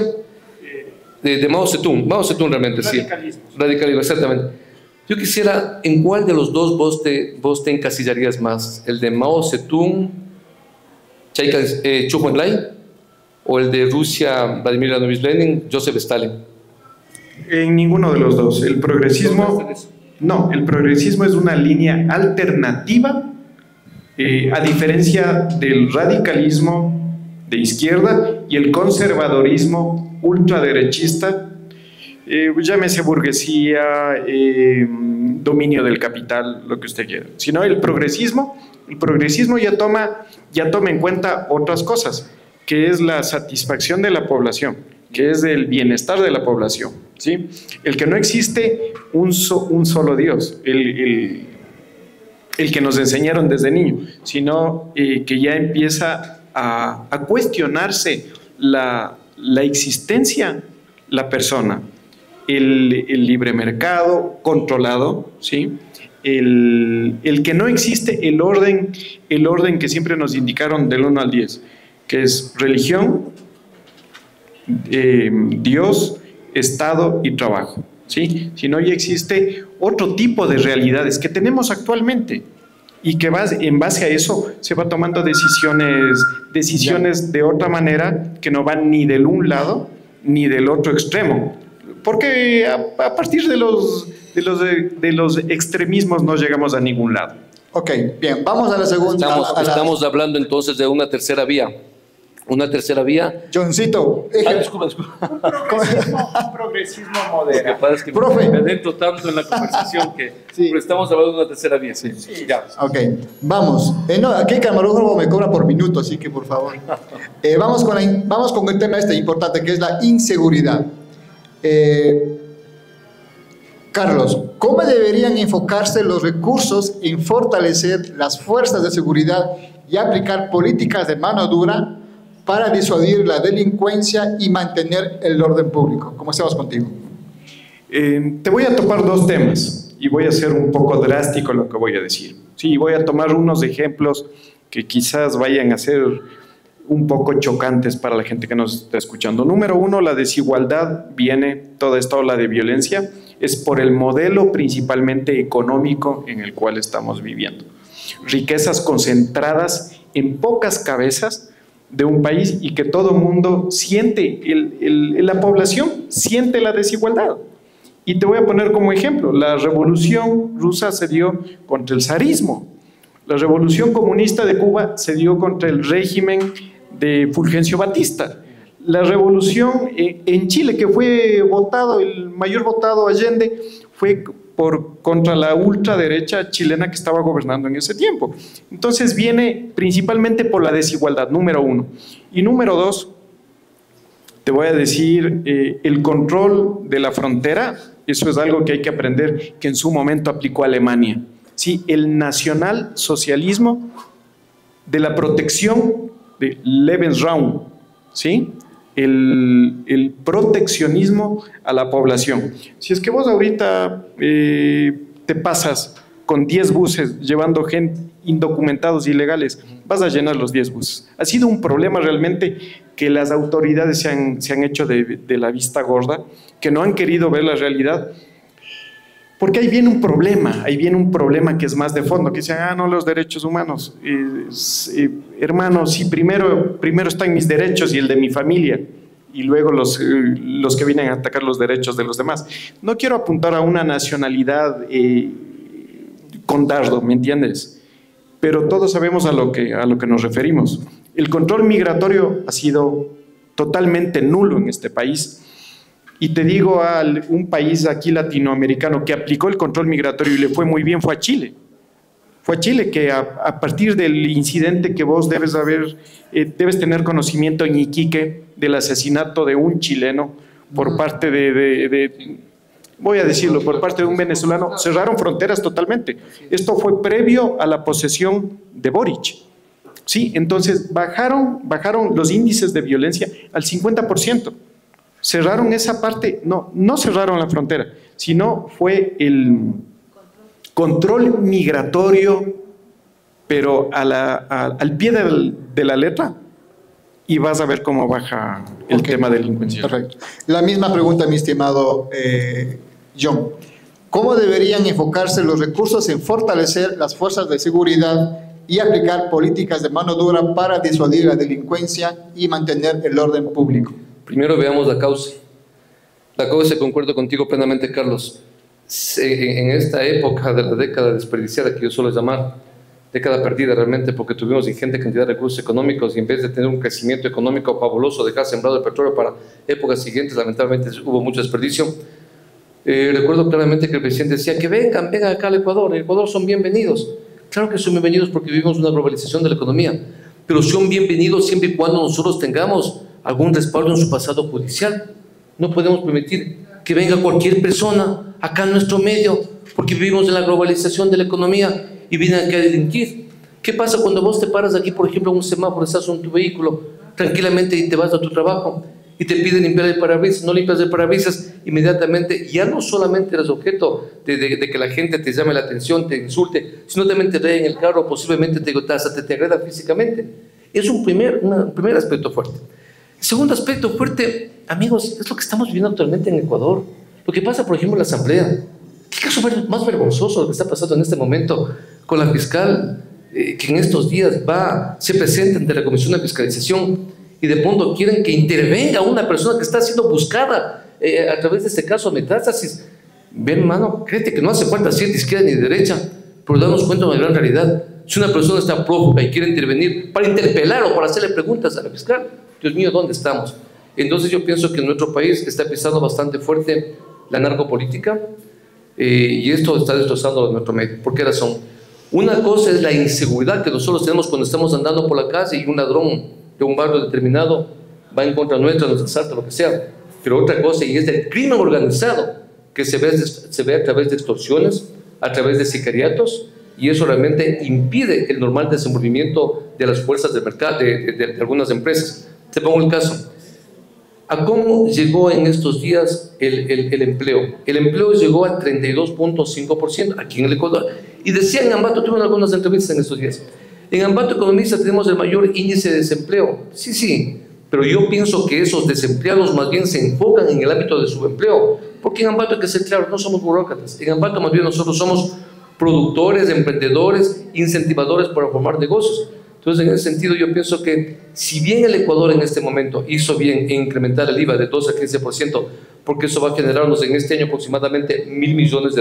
de Mao Zedong realmente, sí. Radicalismo, exactamente. Yo quisiera, ¿en cuál de los dos vos te encasillarías más? ¿El de Mao Zedong, Zhou Enlai, o el de Rusia, Vladimir Ivanovich Lenin, Joseph Stalin? En ninguno de los dos. El progresismo, no, el progresismo es una línea alternativa, a diferencia del radicalismo de izquierda y el conservadorismo ultraderechista, llámese burguesía, dominio del capital, lo que usted quiera. Sino el progresismo ya toma en cuenta otras cosas, que es la satisfacción de la población, que es el bienestar de la población, ¿sí? El que no existe un solo Dios, el que nos enseñaron desde niño, sino que ya empieza a cuestionarse la existencia, la persona, el libre mercado controlado, ¿sí? El que no existe el orden que siempre nos indicaron del 1 al 10, que es religión, Dios, Estado y trabajo, ¿sí? Si no, ya existe otro tipo de realidades que tenemos actualmente y que en base a eso se va tomando decisiones de otra manera que no van ni del un lado ni del otro extremo, porque a partir de los extremismos no llegamos a ningún lado. Ok, bien, vamos a la segunda. Estamos hablando entonces de una tercera vía. Una tercera vía. Johncito. Disculpa. Un progresismo moderado. Lo que pasa es que Profe. me adentro tanto en la conversación que Sí. pero estamos hablando de una tercera vía. Sí. Ya. Ok, vamos. No, aquí el camarógrafo me cobra por minuto, así que por favor. Vamos con el tema importante, que es la inseguridad. Carlos, ¿cómo deberían enfocarse los recursos en fortalecer las fuerzas de seguridad y aplicar políticas de mano dura para disuadir la delincuencia y mantener el orden público? Comencemos contigo. Te voy a topar dos temas y voy a ser un poco drástico en lo que voy a decir. Sí, voy a tomar unos ejemplos que quizás vayan a ser un poco chocantes para la gente que nos está escuchando. Número uno, la desigualdad viene, toda esta ola de violencia, es por el modelo principalmente económico en el cual estamos viviendo. Riquezas concentradas en pocas cabezas de un país y que todo mundo siente, la población siente la desigualdad. Y te voy a poner como ejemplo, la revolución rusa se dio contra el zarismo, la revolución comunista de Cuba se dio contra el régimen de Fulgencio Batista, la revolución en Chile, que fue votado, el mayor votado Allende, fue contra la ultraderecha chilena que estaba gobernando en ese tiempo. Entonces viene principalmente por la desigualdad, número uno. Y número dos, te voy a decir, el control de la frontera, eso es algo que hay que aprender, que en su momento aplicó Alemania. Sí, el nacionalsocialismo de la protección de Lebensraum, ¿sí? El proteccionismo a la población. Si es que vos ahorita te pasas con 10 buses llevando gente indocumentados, ilegales, vas a llenar los 10 buses. Ha sido un problema realmente que las autoridades se han hecho de la vista gorda, que no han querido ver la realidad, porque ahí viene un problema que es más de fondo, que dicen, no, los derechos humanos, hermanos, sí, primero están mis derechos y el de mi familia, y luego los que vienen a atacar los derechos de los demás. No quiero apuntar a una nacionalidad con dardo, ¿me entiendes? Pero todos sabemos a lo que nos referimos. El control migratorio ha sido totalmente nulo en este país. Y te digo, un país aquí latinoamericano que aplicó el control migratorio y le fue muy bien, fue a Chile. Fue a Chile, que a partir del incidente que vos debes tener conocimiento en Iquique, del asesinato de un chileno por parte voy a decirlo, por parte de un venezolano, cerraron fronteras totalmente. Esto fue previo a la posesión de Boric. Sí, entonces bajaron los índices de violencia al 50%. Cerraron esa parte, no cerraron la frontera, sino fue el control migratorio, pero al pie de la letra, y vas a ver cómo baja el tema delincuencial. Perfecto. La misma pregunta, mi estimado John. ¿Cómo deberían enfocarse los recursos en fortalecer las fuerzas de seguridad y aplicar políticas de mano dura para disuadir la delincuencia y mantener el orden público? Primero veamos la causa. La cosa concuerdo contigo plenamente, Carlos. En esta época de la década desperdiciada, que yo suelo llamar década perdida realmente, porque tuvimos ingente cantidad de recursos económicos y en vez de tener un crecimiento económico fabuloso, dejar sembrado el petróleo para épocas siguientes, lamentablemente hubo mucho desperdicio. Recuerdo claramente que el presidente decía que vengan acá al Ecuador, el Ecuador son bienvenidos. Claro que son bienvenidos porque vivimos una globalización de la economía, pero son bienvenidos siempre y cuando nosotros tengamos algún respaldo en su pasado judicial. No podemos permitir que venga cualquier persona acá en nuestro medio, porque vivimos en la globalización de la economía y vienen aquí a delinquir. ¿Qué pasa cuando vos te paras aquí, por ejemplo, en un semáforo, estás en tu vehículo tranquilamente y te vas a tu trabajo y te piden limpiar el parabrisas? No limpias el parabrisas, inmediatamente ya no solamente eres objeto de que la gente te llame la atención, te insulte, sino también te reen el carro, posiblemente te agreda físicamente. Es un primer aspecto fuerte. El segundo aspecto fuerte, amigos, es lo que estamos viviendo actualmente en Ecuador. Lo que pasa, por ejemplo, en la Asamblea. ¿Qué caso más vergonzoso lo que está pasando en este momento con la fiscal que en estos días se presenta ante la Comisión de Fiscalización y de pronto quieren que intervenga una persona que está siendo buscada a través de este caso de metástasis? Ven, hermano, créete que no hace falta ser de izquierda ni de derecha, pero darnos cuenta de una gran realidad. Si una persona está prófuga y quiere intervenir para interpelar o para hacerle preguntas a la fiscal, Dios mío, ¿dónde estamos? Entonces yo pienso que en nuestro país está pisando bastante fuerte la narcopolítica y esto está destrozando nuestro medio. ¿Por qué razón? Una cosa es la inseguridad que nosotros tenemos cuando estamos andando por la calle y un ladrón de un barrio determinado va en contra nuestra, nos asalta, lo que sea. Pero otra cosa, y es del crimen organizado, que se ve a través de extorsiones, a través de sicariatos, y eso realmente impide el normal desenvolvimiento de las fuerzas del mercado, de algunas empresas. Te pongo el caso. ¿A cómo llegó en estos días el empleo? El empleo llegó al 32.5% aquí en el Ecuador. Y decía en Ambato, tuve algunas entrevistas en estos días, en Ambato Economista tenemos el mayor índice de desempleo. Sí, pero yo pienso que esos desempleados más bien se enfocan en el ámbito de subempleo, porque en Ambato hay que ser claro, no somos burócratas. En Ambato más bien nosotros somos productores, emprendedores, incentivadores para formar negocios. Entonces, en ese sentido, yo pienso que si bien el Ecuador en este momento hizo bien en incrementar el IVA de 12 a 15%, porque eso va a generarnos en este año aproximadamente $1.000 millones,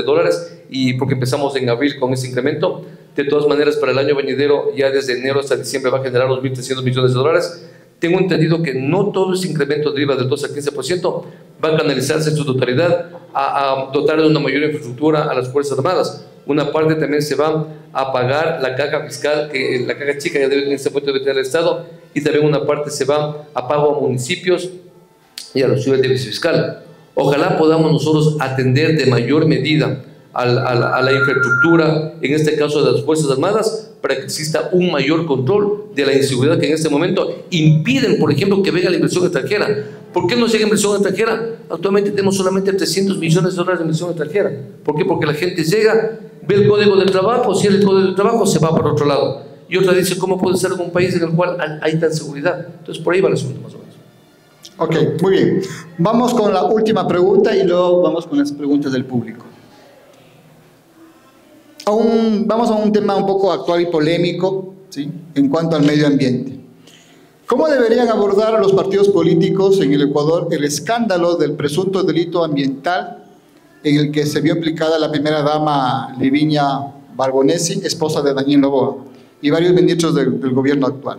y porque empezamos en abril con ese incremento, de todas maneras, para el año venidero, ya desde enero hasta diciembre va a generar los $1.300 millones. Tengo entendido que no todo ese incremento de IVA del 12 a 15% va a canalizarse en su totalidad a dotar de una mayor infraestructura a las Fuerzas Armadas. Una parte también se va a pagar la caja fiscal, la caja chica ya debe en este momento debe tener el Estado, y también una parte se va a pago a municipios y a los ciudades de déficit fiscal. Ojalá podamos nosotros atender de mayor medida a la infraestructura, en este caso de las Fuerzas Armadas, para que exista un mayor control de la inseguridad que en este momento impiden, por ejemplo, que venga la inversión extranjera. ¿Por qué no llega inversión extranjera? Actualmente tenemos solamente $300 millones de inversión extranjera. ¿Por qué? Porque la gente llega, ve el código de trabajo, si el código de trabajo se va para otro lado. Y otra dice, ¿cómo puede ser un país en el cual hay tan seguridad? Entonces, por ahí va el asunto más o menos. Ok, muy bien. Vamos con la última pregunta y luego vamos con las preguntas del público. Vamos a un tema un poco actual y polémico, ¿sí?, en cuanto al medio ambiente. ¿Cómo deberían abordar los partidos políticos en el Ecuador el escándalo del presunto delito ambiental en el que se vio implicada la primera dama Livinia Barbonesi, esposa de Daniel Noboa, y varios ministros del gobierno actual?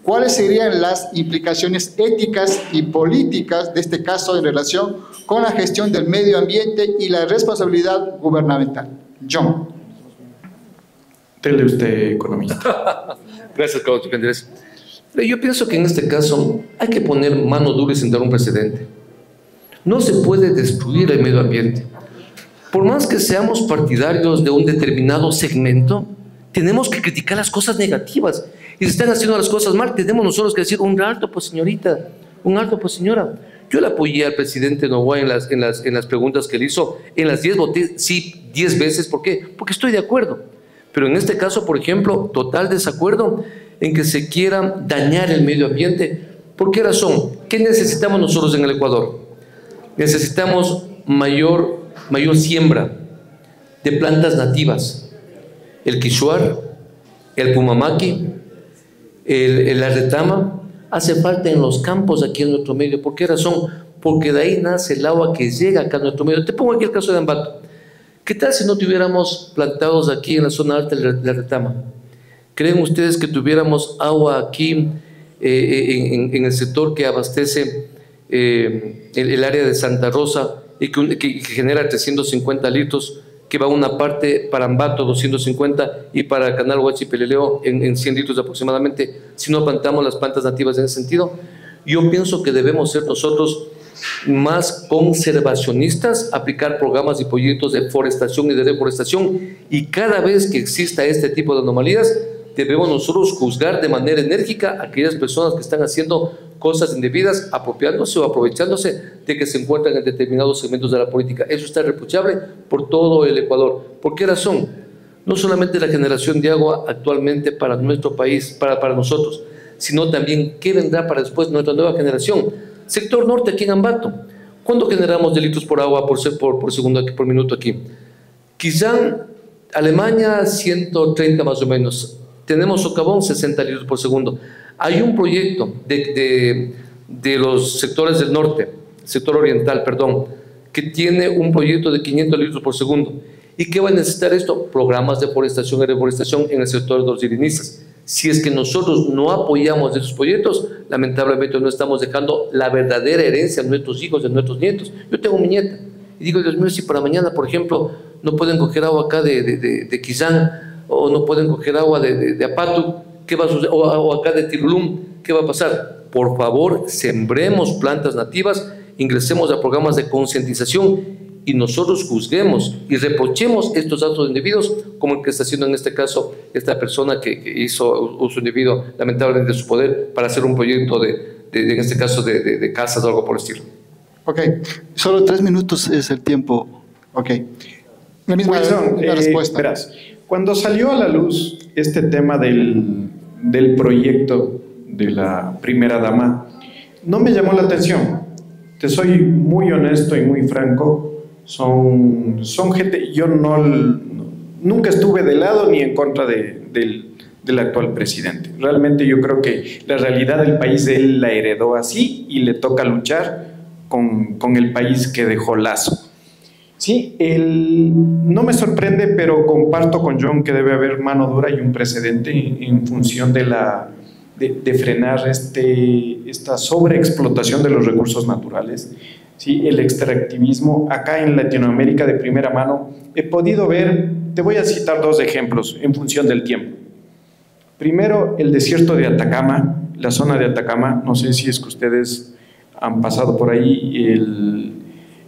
¿Cuáles serían las implicaciones éticas y políticas de este caso en relación con la gestión del medio ambiente y la responsabilidad gubernamental? John. Dele usted, economista. Gracias, Carlos Andrés. Yo pienso que en este caso hay que poner mano dura y sentar un precedente. No se puede destruir el medio ambiente. Por más que seamos partidarios de un determinado segmento, tenemos que criticar las cosas negativas. Y si están haciendo las cosas mal, tenemos nosotros que decir, un alto, pues señorita, un alto, pues señora. Yo le apoyé al presidente Noboa en las preguntas que él hizo. En las 10 voté sí 10 veces. ¿Por qué? Porque estoy de acuerdo. Pero en este caso, por ejemplo, total desacuerdo en que se quiera dañar el medio ambiente. ¿Por qué razón? ¿Qué necesitamos nosotros en el Ecuador? Necesitamos mayor siembra de plantas nativas. El quichuar, el pumamaqui, la retama, hace falta en los campos aquí en nuestro medio. ¿Por qué razón? porque de ahí nace el agua que llega acá a nuestro medio. Te pongo aquí el caso de Ambato. ¿Qué tal si no tuviéramos plantados aquí en la zona alta de la Retama? ¿Creen ustedes que tuviéramos agua aquí en el sector que abastece el área de Santa Rosa y que genera 350 litros, que va una parte para Ambato 250 y para el canal Huachi-Peleleo en 100 litros aproximadamente, si no plantamos las plantas nativas en ese sentido? Yo pienso que debemos ser nosotros más conservacionistas, aplicar programas y proyectos de forestación y de reforestación, y cada vez que exista este tipo de anomalías, debemos nosotros juzgar de manera enérgica a aquellas personas que están haciendo cosas indebidas, apropiándose o aprovechándose de que se encuentran en determinados segmentos de la política. Eso está reprochable por todo el Ecuador. ¿Por qué razón? No solamente la generación de agua actualmente para nuestro país, para nosotros, sino también qué vendrá para después nuestra nueva generación. Sector norte aquí en Ambato, ¿cuánto generamos de litros por agua por segundo, por minuto aquí? Quizá Alemania 130 más o menos. Tenemos Socavón 60 litros por segundo. Hay un proyecto de los sectores del norte, sector oriental, perdón, que tiene un proyecto de 500 litros por segundo. ¿Y qué va a necesitar esto? Programas de forestación y reforestación en el sector de los irinistas. Si es que nosotros no apoyamos esos proyectos, lamentablemente no estamos dejando la verdadera herencia a nuestros hijos y a nuestros nietos. Yo tengo mi nieta y digo, Dios mío, si para mañana, por ejemplo, no pueden coger agua acá de Quizán, o no pueden coger agua de Apatu, ¿qué va a suceder? O acá de Tirulum, ¿qué va a pasar? Por favor, sembremos plantas nativas, ingresemos a programas de concientización y nosotros juzguemos y reprochemos estos actos indebidos, como el que está haciendo en este caso esta persona que hizo uso indebido, lamentablemente, de su poder para hacer un proyecto en este caso de casas o algo por el estilo. Ok, solo 3 minutos es el tiempo. Ok. La misma respuesta. Verás, cuando salió a la luz este tema del proyecto de la primera dama, no me llamó la atención. Te soy muy honesto y muy franco. Son gente, yo nunca estuve de lado ni en contra del actual presidente. Realmente yo creo que la realidad del país él la heredó así y le toca luchar con el país que dejó Lazo. Sí, no me sorprende, pero comparto con John que debe haber mano dura y un precedente en función de frenar esta sobreexplotación de los recursos naturales. Sí, el extractivismo acá en Latinoamérica de primera mano he podido ver. Te voy a citar 2 ejemplos en función del tiempo. Primero, el desierto de Atacama, la zona de Atacama. No sé si es que ustedes han pasado por ahí.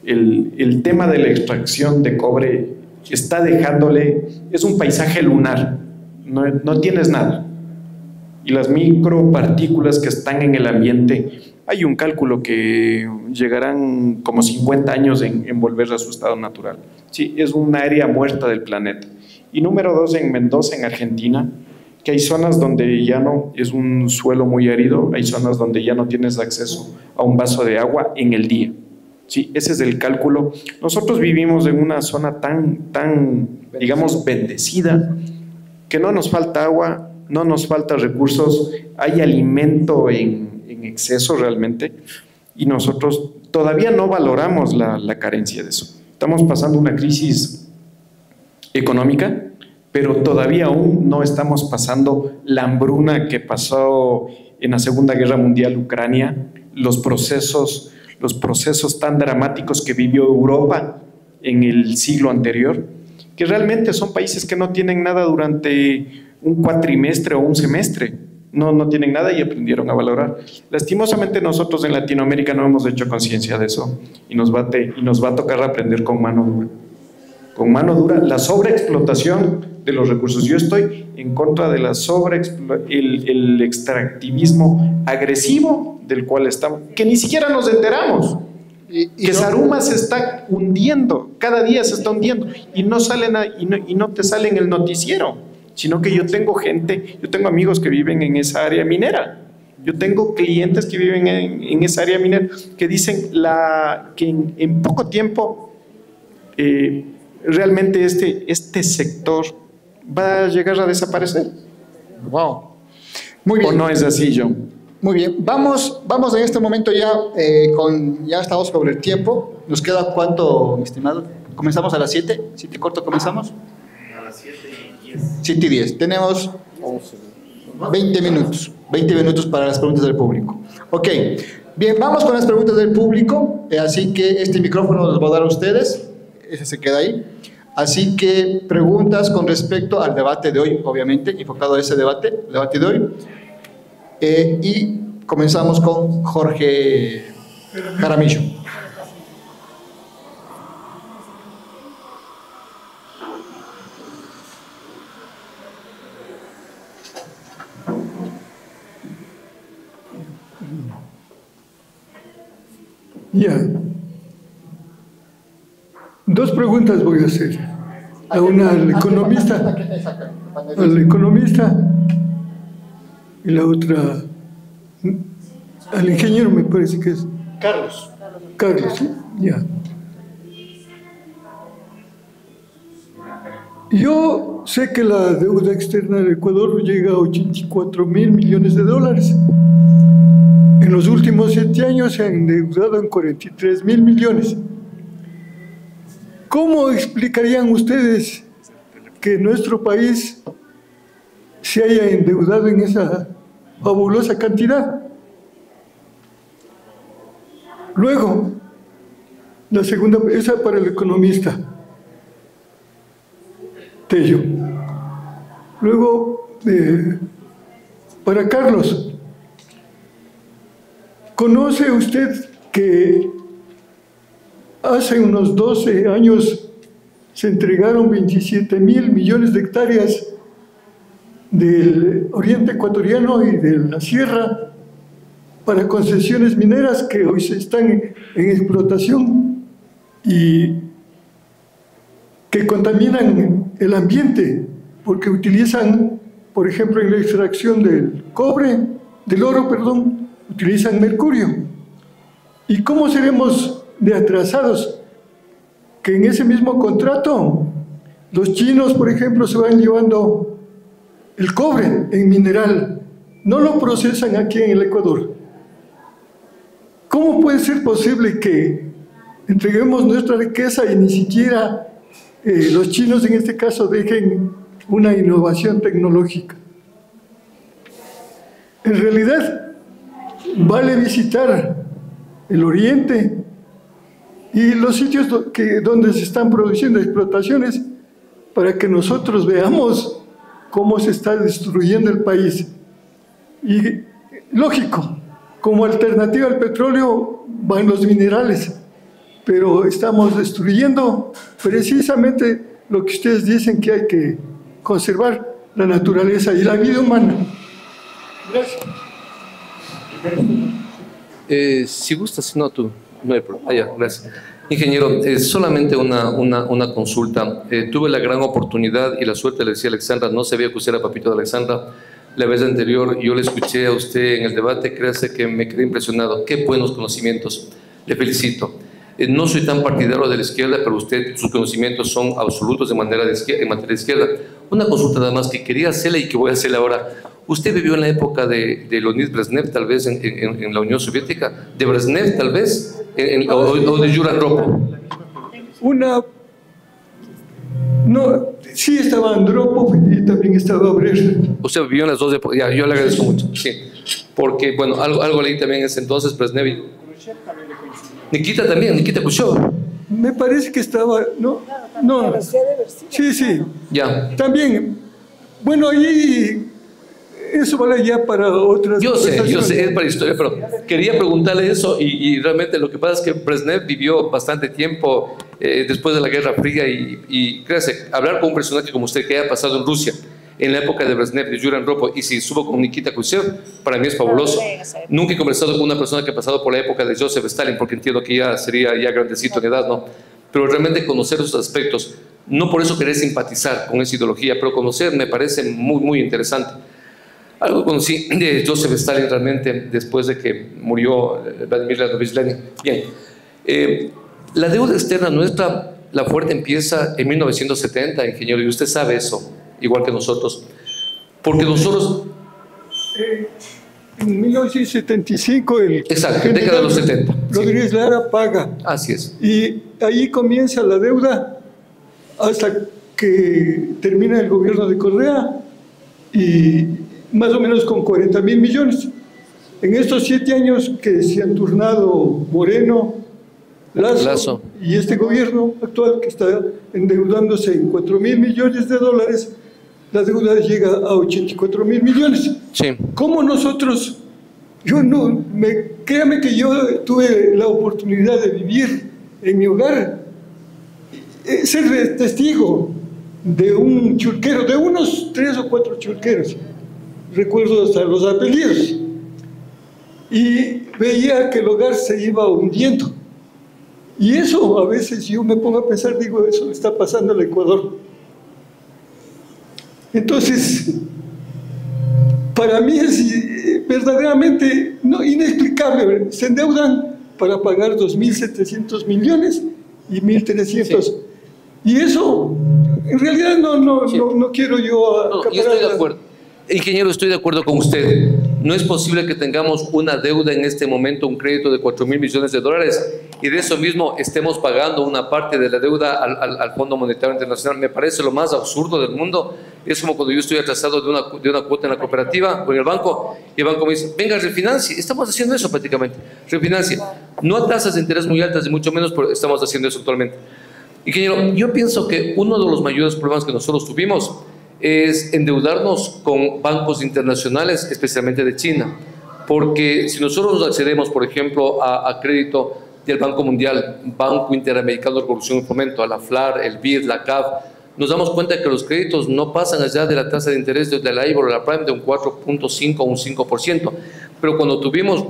El tema de la extracción de cobre está dejándole, es un paisaje lunar, no tienes nada. Y las micropartículas que están en el ambiente, hay un cálculo que llegarán como 50 años en volver a su estado natural. Sí, es un área muerta del planeta. Y número 2, en Mendoza, en Argentina, que hay zonas donde ya no, es un suelo muy árido, hay zonas donde ya no tienes acceso a un vaso de agua en el día. Sí, ese es el cálculo. Nosotros vivimos en una zona tan, digamos, bendecida, que no nos falta agua, no nos falta recursos, hay alimento en exceso realmente, y nosotros todavía no valoramos la carencia de eso. Estamos pasando una crisis económica, pero todavía aún no estamos pasando la hambruna que pasó en la Segunda Guerra Mundial Ucrania, los procesos tan dramáticos que vivió Europa en el siglo anterior, que realmente son países que no tienen nada durante un cuatrimestre o un semestre, no tienen nada y aprendieron a valorar. Lastimosamente nosotros en Latinoamérica no hemos hecho conciencia de eso y nos va a tocar aprender con mano dura. Con mano dura, la sobreexplotación de los recursos. Yo estoy en contra de el extractivismo agresivo del cual estamos, que ni siquiera nos enteramos. Que Zaruma se está hundiendo, cada día se está hundiendo y no te sale en el noticiero, sino que yo tengo amigos que viven en esa área minera, yo tengo clientes que viven en esa área minera que dicen que en poco tiempo realmente este sector va a llegar a desaparecer. Wow. Muy bien. ¿O no es así, John? Muy bien, vamos en este momento ya, ya estamos sobre el tiempo. ¿Nos queda cuánto, mi estimado? ¿Comenzamos a las 7? ¿7 corto comenzamos? A las 7:10. 7:10. Tenemos 20 minutos. 20 minutos para las preguntas del público. Ok, bien, vamos con las preguntas del público. Así que este micrófono los va a dar a ustedes. Ese se queda ahí. Así que preguntas con respecto al debate de hoy, obviamente, enfocado a ese debate, el debate de hoy. Y comenzamos con Jorge Jaramillo. Ya. Dos preguntas voy a hacer. A una al economista y la otra al ingeniero, me parece que es. Carlos. Carlos, ¿sí? Ya. Yo sé que la deuda externa del Ecuador llega a 84.000 millones de dólares. En los últimos 7 años se han endeudado en 43.000 millones. ¿Cómo explicarían ustedes que nuestro país se haya endeudado en esa fabulosa cantidad? Luego, la segunda, esa para el economista Tello. Luego, para Carlos, ¿conoce usted que hace unos 12 años se entregaron 27.000 millones de hectáreas del oriente ecuatoriano y de la sierra para concesiones mineras que hoy se están en explotación y que contaminan el ambiente porque utilizan, por ejemplo, en la extracción del oro, utilizan mercurio? ¿Y cómo seremos de atrasados que en ese mismo contrato los chinos, por ejemplo, se van llevando el cobre en mineral, no lo procesan aquí en el Ecuador? ¿Cómo puede ser posible que entreguemos nuestra riqueza y ni siquiera los chinos en este caso dejen una innovación tecnológica? En realidad, vale visitar el oriente y los sitios donde se están produciendo explotaciones para que nosotros veamos cómo se está destruyendo el país. Y lógico, como alternativa al petróleo van los minerales, pero estamos destruyendo precisamente lo que ustedes dicen que hay que conservar, la naturaleza y la vida humana. Gracias. Si gustas, si no, tú, no hay problema. Ya, gracias. Ingeniero, solamente una consulta. Tuve la gran oportunidad y la suerte, le decía a Alexandra, no sabía que usted era papito de Alexandra. La vez anterior yo le escuché a usted en el debate, créase que me quedé impresionado. Qué buenos conocimientos. Le felicito. No soy tan partidario de la izquierda, pero usted, sus conocimientos son absolutos en materia de izquierda. Una consulta nada más que quería hacerle y que voy a hacerle ahora. ¿Usted vivió en la época de Leonid Brezhnev, tal vez, en la Unión Soviética? ¿De Brezhnev, tal vez? ¿O de Yura Andropov? No, sí estaba Andropov y también estaba Brezhnev. Usted vivió en las dos épocas. Ya, yo le agradezco mucho. Sí. Porque, bueno, algo leí también en ese entonces, Brezhnev. Nikita también, Nikita Khrushchev. Me parece que estaba, ¿no? No. Sí. Ya. También, bueno, ahí eso vale ya para otras. Yo sé, es para historia, pero quería preguntarle eso y realmente lo que pasa es que Brezhnev vivió bastante tiempo después de la Guerra Fría y créase, hablar con un personaje como usted que haya pasado en Rusia en la época de Brezhnev, de Yuri Andropov, y si subo con Nikita Khrushchev, para mí es fabuloso. Nunca he conversado con una persona que ha pasado por la época de Joseph Stalin, porque entiendo que ya sería grandecito en edad, ¿no? Pero realmente conocer esos aspectos, no por eso querer simpatizar con esa ideología, pero conocer me parece muy, muy interesante. Algo conocí de Joseph Stalin realmente después de que murió Vladimir Leoninovich Lenin. Bien, la deuda externa nuestra, la fuerte empieza en 1970, ingeniero, y usted sabe eso, igual que nosotros, porque nosotros... En 1975, Exacto, década de los 70. Rodríguez Lara paga. Así es. Y ahí comienza la deuda hasta que termina el gobierno de Correa, y más o menos con 40.000 millones. En estos 7 años que se han turnado Moreno, Lazo y este gobierno actual, que está endeudándose en 4.000 millones de dólares, la deuda llega a 84.000 millones. Sí. ¿Cómo nosotros? Créame que yo tuve la oportunidad de vivir en mi hogar, ser testigo de un churquero, de unos 3 o 4 churqueros, recuerdo hasta los apellidos, y veía que el hogar se iba hundiendo. Y eso a veces yo me pongo a pensar, digo, eso le está pasando al Ecuador. Entonces, para mí es verdaderamente inexplicable. Se endeudan para pagar 2.700 millones y 1.300. Sí. Y eso, en realidad, no quiero yo... No, yo estoy de acuerdo. Ingeniero, estoy de acuerdo con usted. No es posible que tengamos una deuda en este momento, un crédito de 4.000 millones de dólares, y de eso mismo estemos pagando una parte de la deuda al Fondo Monetario Internacional. Me parece lo más absurdo del mundo. Es como cuando yo estoy atrasado de una cuota en la cooperativa o en el banco, y el banco me dice, venga, refinancie. Estamos haciendo eso prácticamente, refinancie. No a tasas de interés muy altas, ni mucho menos, pero estamos haciendo eso actualmente. Ingeniero, yo pienso que uno de los mayores problemas que nosotros tuvimos es endeudarnos con bancos internacionales, especialmente de China, porque si nosotros accedemos, por ejemplo, a crédito del Banco Mundial, Banco Interamericano de Reconstrucción y Fomento, a la FLAR, el BID, la CAF, nos damos cuenta que los créditos no pasan allá de la tasa de interés de la IBOR o la Prime de un 4.5 o un 5%, pero cuando tuvimos,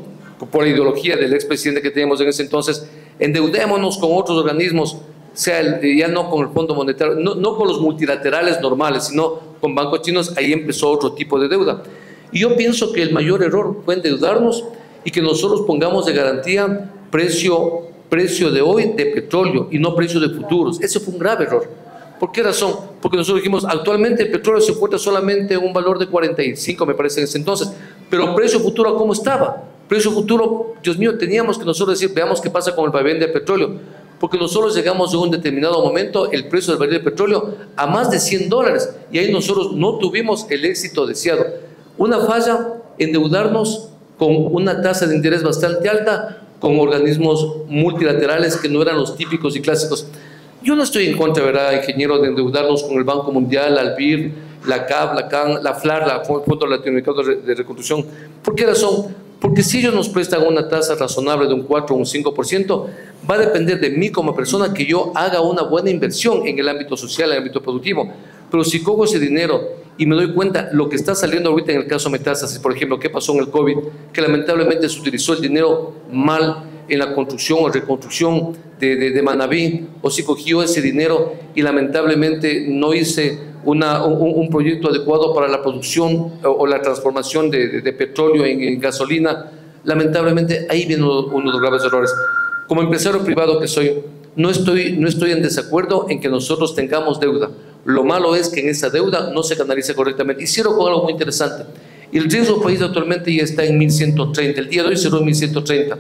por la ideología del expresidente que teníamos en ese entonces, endeudémonos con otros organismos, ya no con el Fondo Monetario, no con los multilaterales normales, sino con bancos chinos, ahí empezó otro tipo de deuda. Y yo pienso que el mayor error fue endeudarnos y que nosotros pongamos de garantía precio de hoy de petróleo y no precio de futuros. Ese fue un grave error. ¿Por qué razón? Porque nosotros dijimos, actualmente el petróleo se encuentra solamente en un valor de 45, me parece, en ese entonces, pero precio futuro, ¿cómo estaba? Precio futuro, Dios mío, teníamos que nosotros decir, veamos qué pasa con el barril de petróleo, porque nosotros llegamos en un determinado momento el precio del barril de petróleo a más de $100, y ahí nosotros no tuvimos el éxito deseado. Una falla, endeudarnos con una tasa de interés bastante alta, con organismos multilaterales que no eran los típicos y clásicos. Yo no estoy en contra, ¿verdad, ingeniero, de endeudarnos con el Banco Mundial, al BID, la CAF, la CAN, la FLAR, la Fondo Latinoamericano de Reconstrucción. ¿Por qué razón? Porque si ellos nos prestan una tasa razonable de un 4 o un 5%, va a depender de mí como persona que yo haga una buena inversión en el ámbito social, en el ámbito productivo. Pero si cojo ese dinero y me doy cuenta lo que está saliendo ahorita en el caso Metástasis, por ejemplo, qué pasó en el COVID, que lamentablemente se utilizó el dinero mal en la construcción o reconstrucción de Manabí, o si cogió ese dinero y lamentablemente no hice un proyecto adecuado para la producción o la transformación de petróleo en gasolina, lamentablemente ahí viene uno de los graves errores. Como empresario privado que soy, no estoy en desacuerdo en que nosotros tengamos deuda. Lo malo es que en esa deuda no se canalice correctamente. Y cierro con algo muy interesante. El riesgo país actualmente ya está en 1130. El día de hoy cerró en 1130.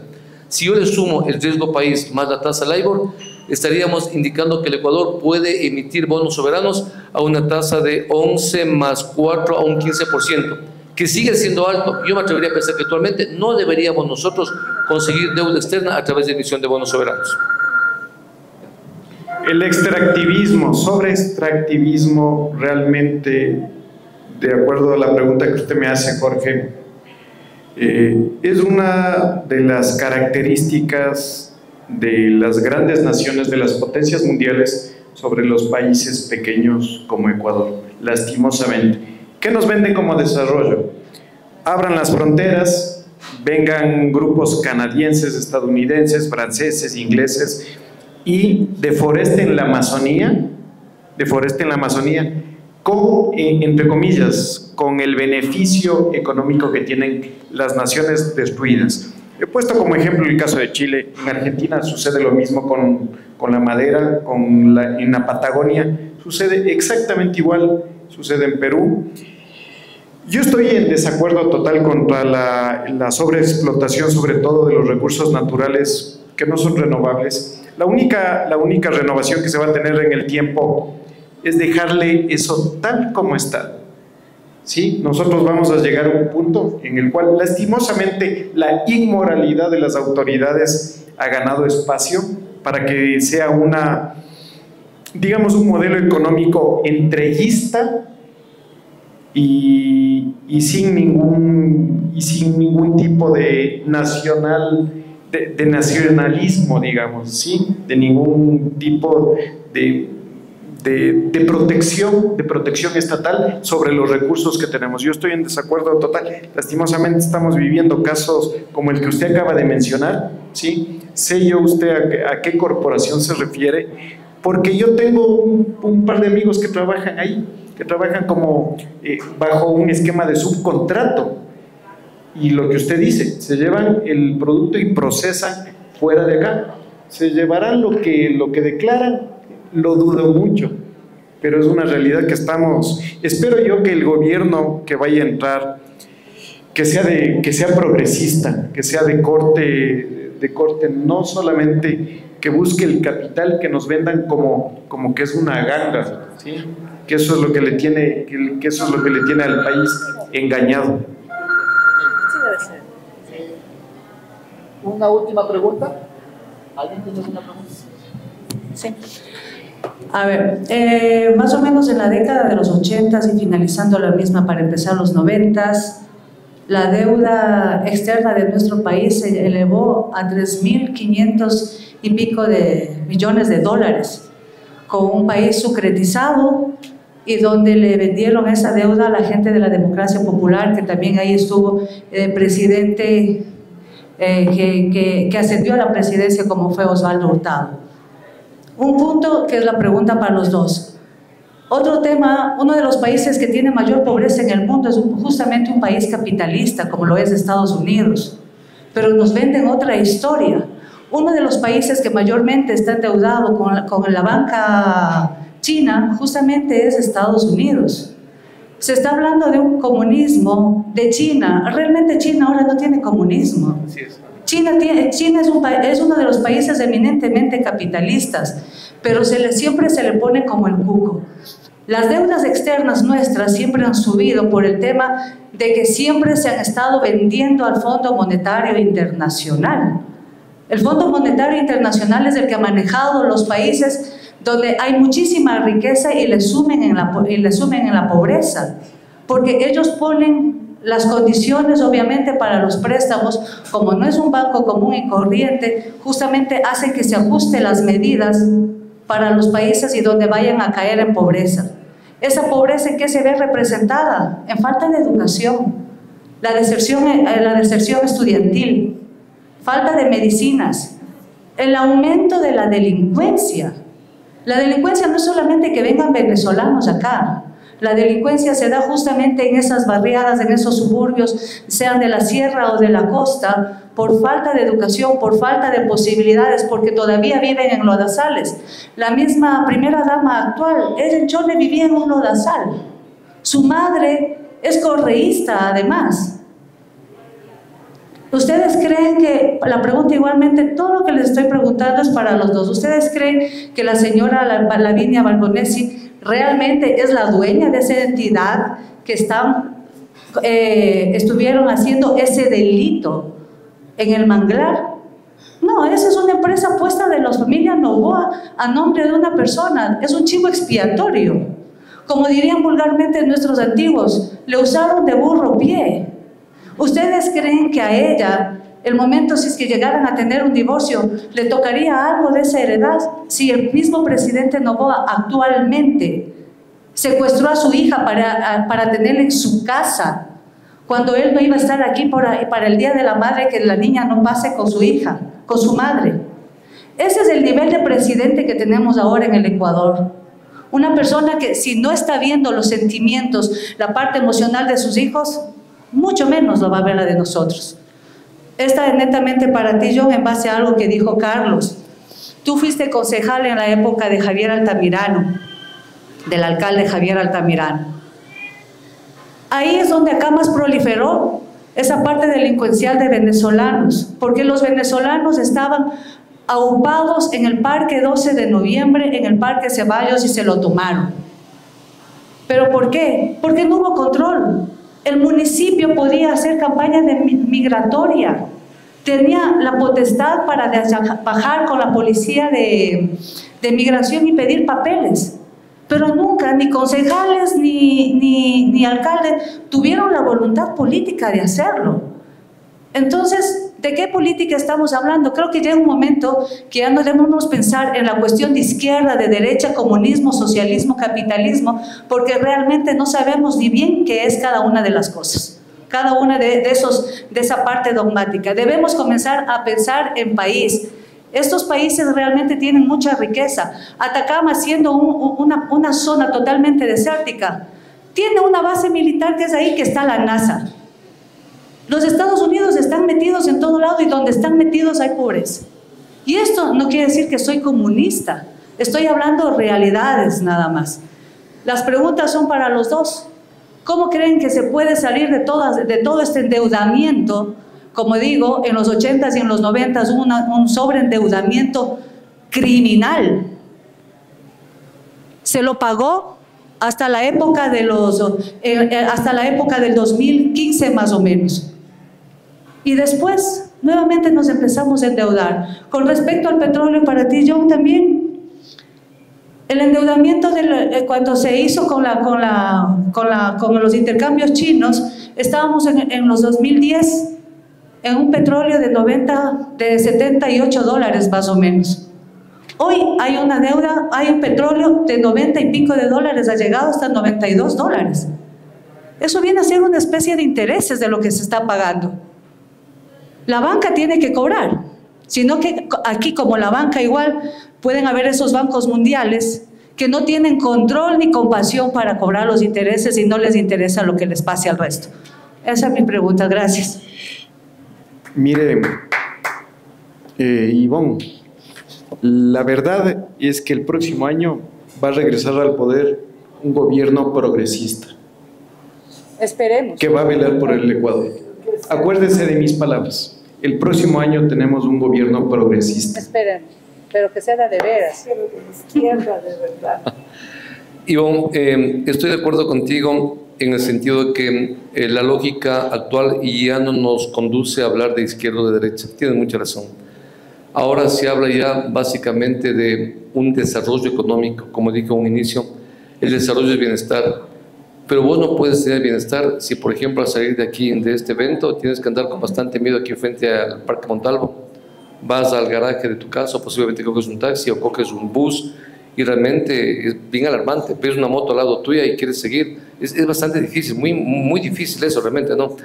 Si yo le sumo el riesgo país más la tasa LIBOR, estaríamos indicando que el Ecuador puede emitir bonos soberanos a una tasa de 11 más 4 a un 15%, que sigue siendo alto. Yo me atrevería a pensar que actualmente no deberíamos nosotros conseguir deuda externa a través de emisión de bonos soberanos. El extractivismo, sobre extractivismo, realmente, de acuerdo a la pregunta que usted me hace, Jorge, es una de las características de las grandes naciones, de las potencias mundiales, sobre los países pequeños como Ecuador, lastimosamente. ¿Qué nos venden como desarrollo? Abran las fronteras, vengan grupos canadienses, estadounidenses, franceses, ingleses y deforesten la Amazonía, con, entre comillas, con el beneficio económico que tienen las naciones destruidas. He puesto como ejemplo el caso de Chile. En Argentina sucede lo mismo con la madera, en la Patagonia sucede exactamente igual, sucede en Perú. Yo estoy en desacuerdo total contra la sobreexplotación, sobre todo de los recursos naturales que no son renovables. La única renovación que se va a tener en el tiempo es dejarle eso tal como está. ¿Sí? Nosotros vamos a llegar a un punto en el cual lastimosamente la inmoralidad de las autoridades ha ganado espacio para que sea digamos, un modelo económico entreguista y sin ningún tipo de nacionalismo, digamos, ¿sí? De ningún tipo de protección estatal sobre los recursos que tenemos. Yo estoy en desacuerdo total. Lastimosamente estamos viviendo casos como el que usted acaba de mencionar, ¿sí? Sé yo usted a qué corporación se refiere, porque yo tengo un par de amigos que trabajan ahí, que trabajan como bajo un esquema de subcontrato, y lo que usted dice, se llevan el producto y procesan fuera de acá. Se llevarán lo que declaran, lo dudo mucho, pero es una realidad que espero yo que el gobierno que vaya a entrar, que sea progresista, que sea de corte, no solamente que busque el capital, que nos vendan como que es una ganga, ¿sí? Que eso es lo que le tiene al país engañado. Una última pregunta. ¿Alguien tiene una pregunta? Sí. A ver, más o menos en la década de los 80s y finalizando la misma para empezar los 90s, la deuda externa de nuestro país se elevó a 3.500 y pico de millones de dólares, con un país sucretizado y donde le vendieron esa deuda a la gente de la democracia popular, que también ahí estuvo el presidente que ascendió a la presidencia, como fue Osvaldo Hurtado. Un punto que es la pregunta para los dos. Otro tema, uno de los países que tiene mayor pobreza en el mundo es justamente un país capitalista, como lo es Estados Unidos, pero nos venden otra historia. Uno de los países que mayormente está endeudado con la banca china justamente es Estados Unidos. Se está hablando de un comunismo de China. Realmente China ahora no tiene comunismo. China es uno de los países eminentemente capitalistas, pero siempre se le pone como el cuco. Las deudas externas nuestras siempre han subido por el tema de que siempre se han estado vendiendo al Fondo Monetario Internacional. El Fondo Monetario Internacional es el que ha manejado los países donde hay muchísima riqueza y le sumen en la pobreza, porque ellos ponen las condiciones obviamente para los préstamos, como no es un banco común y corriente, justamente hacen que se ajusten las medidas para los países y donde vayan a caer en pobreza. Esa pobreza, ¿en qué se ve representada? En falta de educación, la deserción estudiantil, falta de medicinas, el aumento de la delincuencia. La delincuencia no es solamente que vengan venezolanos acá, la delincuencia se da justamente en esas barriadas, en esos suburbios, sean de la sierra o de la costa, por falta de educación, por falta de posibilidades, porque todavía viven en lodazales. La misma primera dama actual, ella en Chone vivía en un lodazal. Su madre es correísta además. ¿Ustedes creen que, la pregunta igualmente, todo lo que les estoy preguntando es para los dos, ¿ustedes creen que la señora Lavinia Balbonesi realmente es la dueña de esa entidad que estuvieron haciendo ese delito en el manglar? No, esa es una empresa puesta de la familia Noboa a nombre de una persona, es un chivo expiatorio. Como dirían vulgarmente nuestros antiguos, le usaron de burro pie. ¿Ustedes creen que a ella, el momento si es que llegaran a tener un divorcio, le tocaría algo de esa heredad? Si el mismo presidente Noboa actualmente secuestró a su hija para tenerla en su casa, cuando él no iba a estar aquí para el Día de la Madre, que la niña no pase con su hija, con su madre. Ese es el nivel de presidente que tenemos ahora en el Ecuador. Una persona que si no está viendo los sentimientos, la parte emocional de sus hijos, mucho menos lo va a ver la de nosotros. Esta es netamente para ti, John, en base a algo que dijo Carlos. Tú fuiste concejal en la época de Javier Altamirano, del alcalde Javier Altamirano. Ahí es donde acá más proliferó esa parte delincuencial de venezolanos, porque los venezolanos estaban aupados en el Parque 12 de Noviembre, en el Parque Ceballos, y se lo tomaron. ¿Pero por qué? Porque no hubo control. El municipio podía hacer campaña migratoria, tenía la potestad para bajar con la policía de migración y pedir papeles, pero nunca ni concejales ni alcaldes tuvieron la voluntad política de hacerlo. Entonces, ¿de qué política estamos hablando? Creo que llega un momento que ya no debemos pensar en la cuestión de izquierda, de derecha, comunismo, socialismo, capitalismo, porque realmente no sabemos ni bien qué es cada una de las cosas, cada una de esa parte dogmática. Debemos comenzar a pensar en país. Estos países realmente tienen mucha riqueza. Atacama, siendo una zona totalmente desértica, tiene una base militar que es ahí, que está la NASA. Los Estados Unidos están metidos en todo lado, y donde están metidos hay pobreza. Y esto no quiere decir que soy comunista, estoy hablando de realidades nada más. Las preguntas son para los dos. ¿Cómo creen que se puede salir de todo este endeudamiento? Como digo, en los 80s y en los 90s hubo un sobreendeudamiento criminal. Se lo pagó hasta la época del 2015 más o menos. Y después, nuevamente nos empezamos a endeudar. Con respecto al petróleo, para ti, John, también, el endeudamiento cuando se hizo con los intercambios chinos, estábamos en los 2010 en un petróleo de $78 más o menos. Hoy hay una deuda, hay un petróleo de 90 y pico de dólares, ha llegado hasta $92. Eso viene a ser una especie de intereses de lo que se está pagando. La banca tiene que cobrar, sino que aquí, como la banca igual, pueden haber esos bancos mundiales que no tienen control ni compasión para cobrar los intereses y no les interesa lo que les pase al resto. Esa es mi pregunta, gracias. Mire, Ivonne, la verdad es que el próximo año va a regresar al poder un gobierno progresista. Esperemos. Que va a velar por el Ecuador. Acuérdese de mis palabras. El próximo año tenemos un gobierno progresista. Esperemos, pero que sea de veras. De izquierda, de verdad. Ivonne, estoy de acuerdo contigo en el sentido de que la lógica actual ya no nos conduce a hablar de izquierda o de derecha. Tienes mucha razón. Ahora se habla ya básicamente de un desarrollo económico, como dije a un inicio, el desarrollo del bienestar. Pero vos no puedes tener bienestar si, por ejemplo, al salir de aquí, de este evento, tienes que andar con bastante miedo aquí frente al Parque Montalvo. Vas al garaje de tu casa, posiblemente coges un taxi o coges un bus, y realmente es bien alarmante. Ves una moto al lado tuya y quieres seguir. Es bastante difícil, muy difícil eso realmente, ¿no?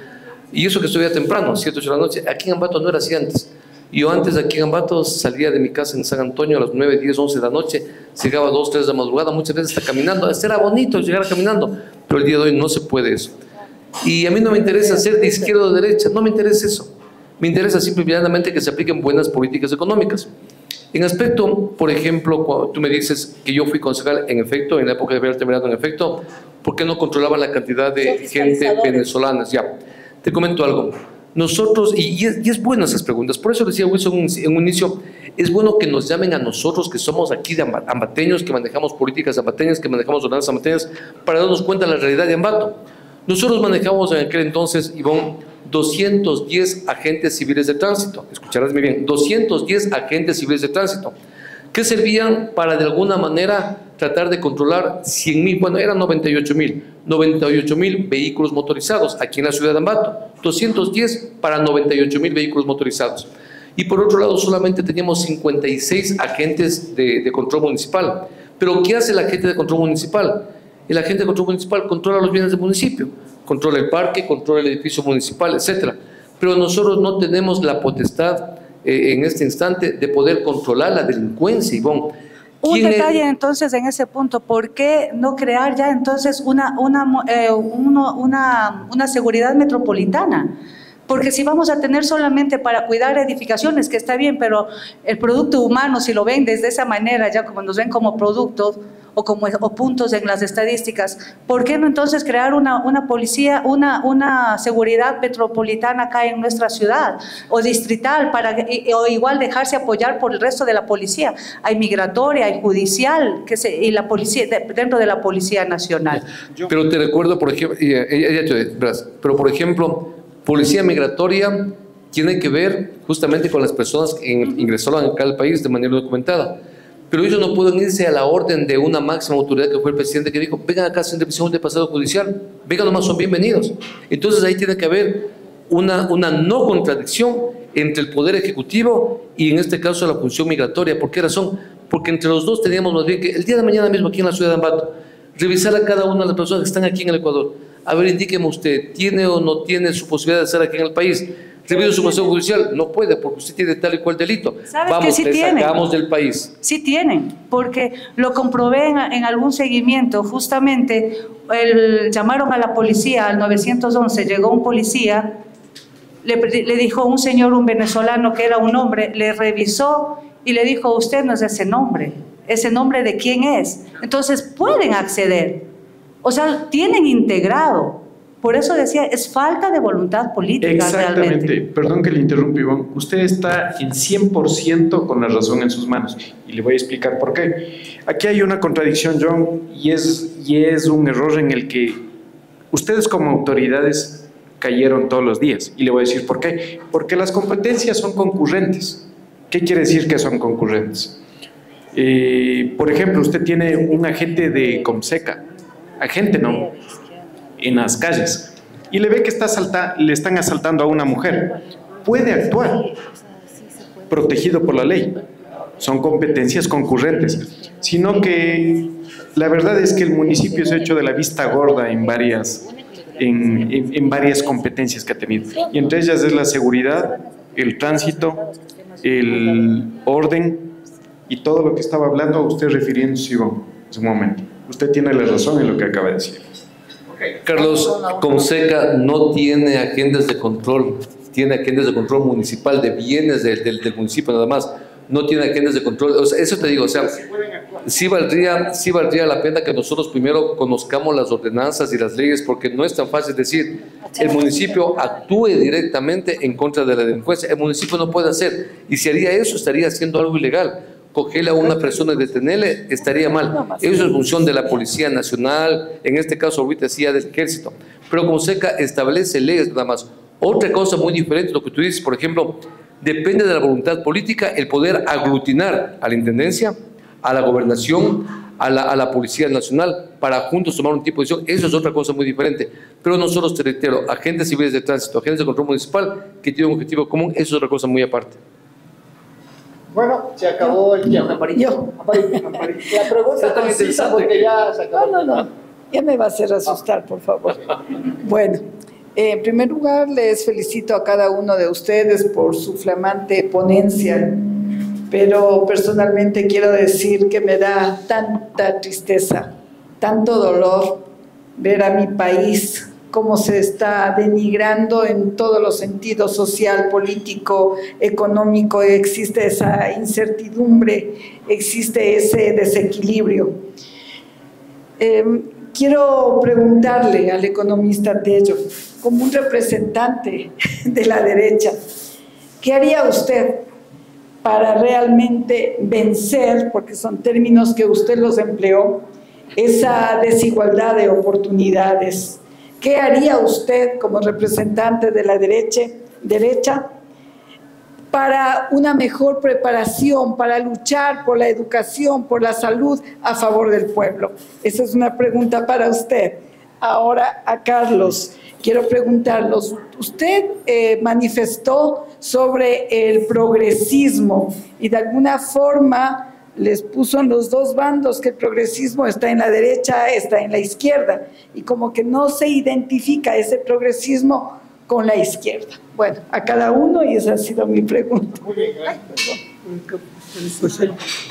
Y eso que estuve temprano, 7, 8 de la noche. Aquí en Ambato no era así antes. Yo antes aquí en Ambato salía de mi casa en San Antonio a las 9, 10, 11 de la noche, llegaba a 2, 3 de la madrugada, muchas veces hasta caminando. Era bonito llegar caminando, pero el día de hoy no se puede eso. Y a mí no me interesa ser de izquierda o de derecha, no me interesa eso. Me interesa simplemente que se apliquen buenas políticas económicas. En aspecto, por ejemplo, cuando tú me dices que yo fui concejal, en efecto, en la época de haber terminado, en efecto, ¿por qué no controlaban la cantidad de gente venezolana? Ya, te comento algo. Nosotros, y es bueno esas preguntas, por eso decía Wilson en un inicio, es bueno que nos llamen a nosotros que somos aquí de ambateños, que manejamos políticas ambateñas, que manejamos ordenanzas ambateñas, para darnos cuenta de la realidad de Ambato. Nosotros manejamos en aquel entonces, Ivonne, 210 agentes civiles de tránsito, escucharás muy bien, 210 agentes civiles de tránsito, que servían para de alguna manera tratar de controlar 100.000, bueno, eran 98.000 vehículos motorizados aquí en la ciudad de Ambato, 210 para 98.000 vehículos motorizados. Y por otro lado solamente teníamos 56 agentes de control municipal. Pero ¿qué hace el agente de control municipal? El agente de control municipal controla los bienes del municipio, controla el parque, controla el edificio municipal, etc. Pero nosotros no tenemos la potestad en este instante de poder controlar la delincuencia, Ivonne. Un detalle entonces en ese punto, ¿por qué no crear ya entonces una seguridad metropolitana? Porque si vamos a tener solamente para cuidar edificaciones, que está bien, pero el producto humano, si lo ven desde esa manera, ya como nos ven como productos, o puntos en las estadísticas. ¿Por qué no entonces crear una policía, una seguridad metropolitana acá en nuestra ciudad o distrital o igual dejarse apoyar por el resto de la policía? Hay migratoria, hay judicial y la policía dentro de la Policía Nacional. Pero te recuerdo, por ejemplo, pero por ejemplo, policía migratoria tiene que ver justamente con las personas que ingresaron acá al país de manera documentada. Pero ellos no pueden irse a la orden de una máxima autoridad que fue el presidente que dijo, vengan acá sin revisión de pasado judicial, vengan nomás, son bienvenidos. Entonces ahí tiene que haber una no contradicción entre el Poder Ejecutivo y en este caso la función migratoria. ¿Por qué razón? Porque entre los dos teníamos más bien que el día de mañana mismo aquí en la ciudad de Ambato, revisar a cada una de las personas que están aquí en el Ecuador. A ver, indíqueme usted, ¿tiene o no tiene su posibilidad de estar aquí en el país? Revisa su pasado judicial, no puede porque usted tiene tal y cual delito. Vamos, que sí le sacamos del país. Sí tienen, porque lo comprobé en algún seguimiento, justamente llamaron a la policía, al 911, llegó un policía, le dijo un señor, un venezolano que era un hombre, le revisó y le dijo, usted no es ese nombre de quién es. Entonces pueden acceder, o sea, tienen integrado. Por eso decía, es falta de voluntad política. Exactamente. Realmente. Perdón que le interrumpa, Iván. Usted está en 100% con la razón en sus manos. Y le voy a explicar por qué. Aquí hay una contradicción, John, y es un error en el que ustedes como autoridades cayeron todos los días. Y le voy a decir por qué. Porque las competencias son concurrentes. ¿Qué quiere decir que son concurrentes? Por ejemplo, usted tiene un agente de Comseca. Agente, no. En las calles, y le ve que le están asaltando a una mujer, puede actuar protegido por la ley. Son competencias concurrentes, sino que la verdad es que el municipio se ha hecho de la vista gorda en varias competencias que ha tenido, y entre ellas es la seguridad, el tránsito, el orden y todo lo que estaba hablando usted refiriéndose en su momento. Usted tiene la razón en lo que acaba de decir. Carlos, Comseca no tiene agendas de control, tiene agendas de control municipal de bienes del municipio nada más, no tiene agendas de control. O sea, eso te digo, o sea, sí valdría la pena que nosotros primero conozcamos las ordenanzas y las leyes, porque no es tan fácil decir, el municipio actúe directamente en contra de la delincuencia. El municipio no puede hacer, y si haría eso estaría haciendo algo ilegal. Cogerle a una persona y detenerle estaría mal. Eso es función de la Policía Nacional, en este caso ahorita sí del Ejército. Pero Comseca establece leyes nada más. Otra cosa muy diferente, lo que tú dices, por ejemplo, depende de la voluntad política el poder aglutinar a la Intendencia, a la Gobernación, a la Policía Nacional, para juntos tomar un tipo de decisión. Eso es otra cosa muy diferente. Pero nosotros, te reitero, agentes civiles de tránsito, agentes de control municipal, que tienen un objetivo común, eso es otra cosa muy aparte. Bueno, se acabó el tiempo. Yo. La pregunta es concisa porque ya se acabó. No. Ya me va a hacer asustar, por favor. Bueno, en primer lugar, les felicito a cada uno de ustedes por su flamante ponencia, pero personalmente quiero decir que me da tanta tristeza, tanto dolor ver a mi país cómo se está denigrando en todos los sentidos, social, político, económico. Existe esa incertidumbre, existe ese desequilibrio. Quiero preguntarle al economista Tello, como un representante de la derecha, ¿qué haría usted para realmente vencer, porque son términos que usted los empleó, esa desigualdad de oportunidades? ¿Qué haría usted como representante de la derecha para una mejor preparación, para luchar por la educación, por la salud a favor del pueblo? Esa es una pregunta para usted. Ahora a Carlos, quiero preguntarlos, usted manifestó sobre el progresismo y de alguna forma les puso en los dos bandos que el progresismo está en la derecha, está en la izquierda, y como que no se identifica ese progresismo con la izquierda. Bueno, a cada uno, y esa ha sido mi pregunta. Ay,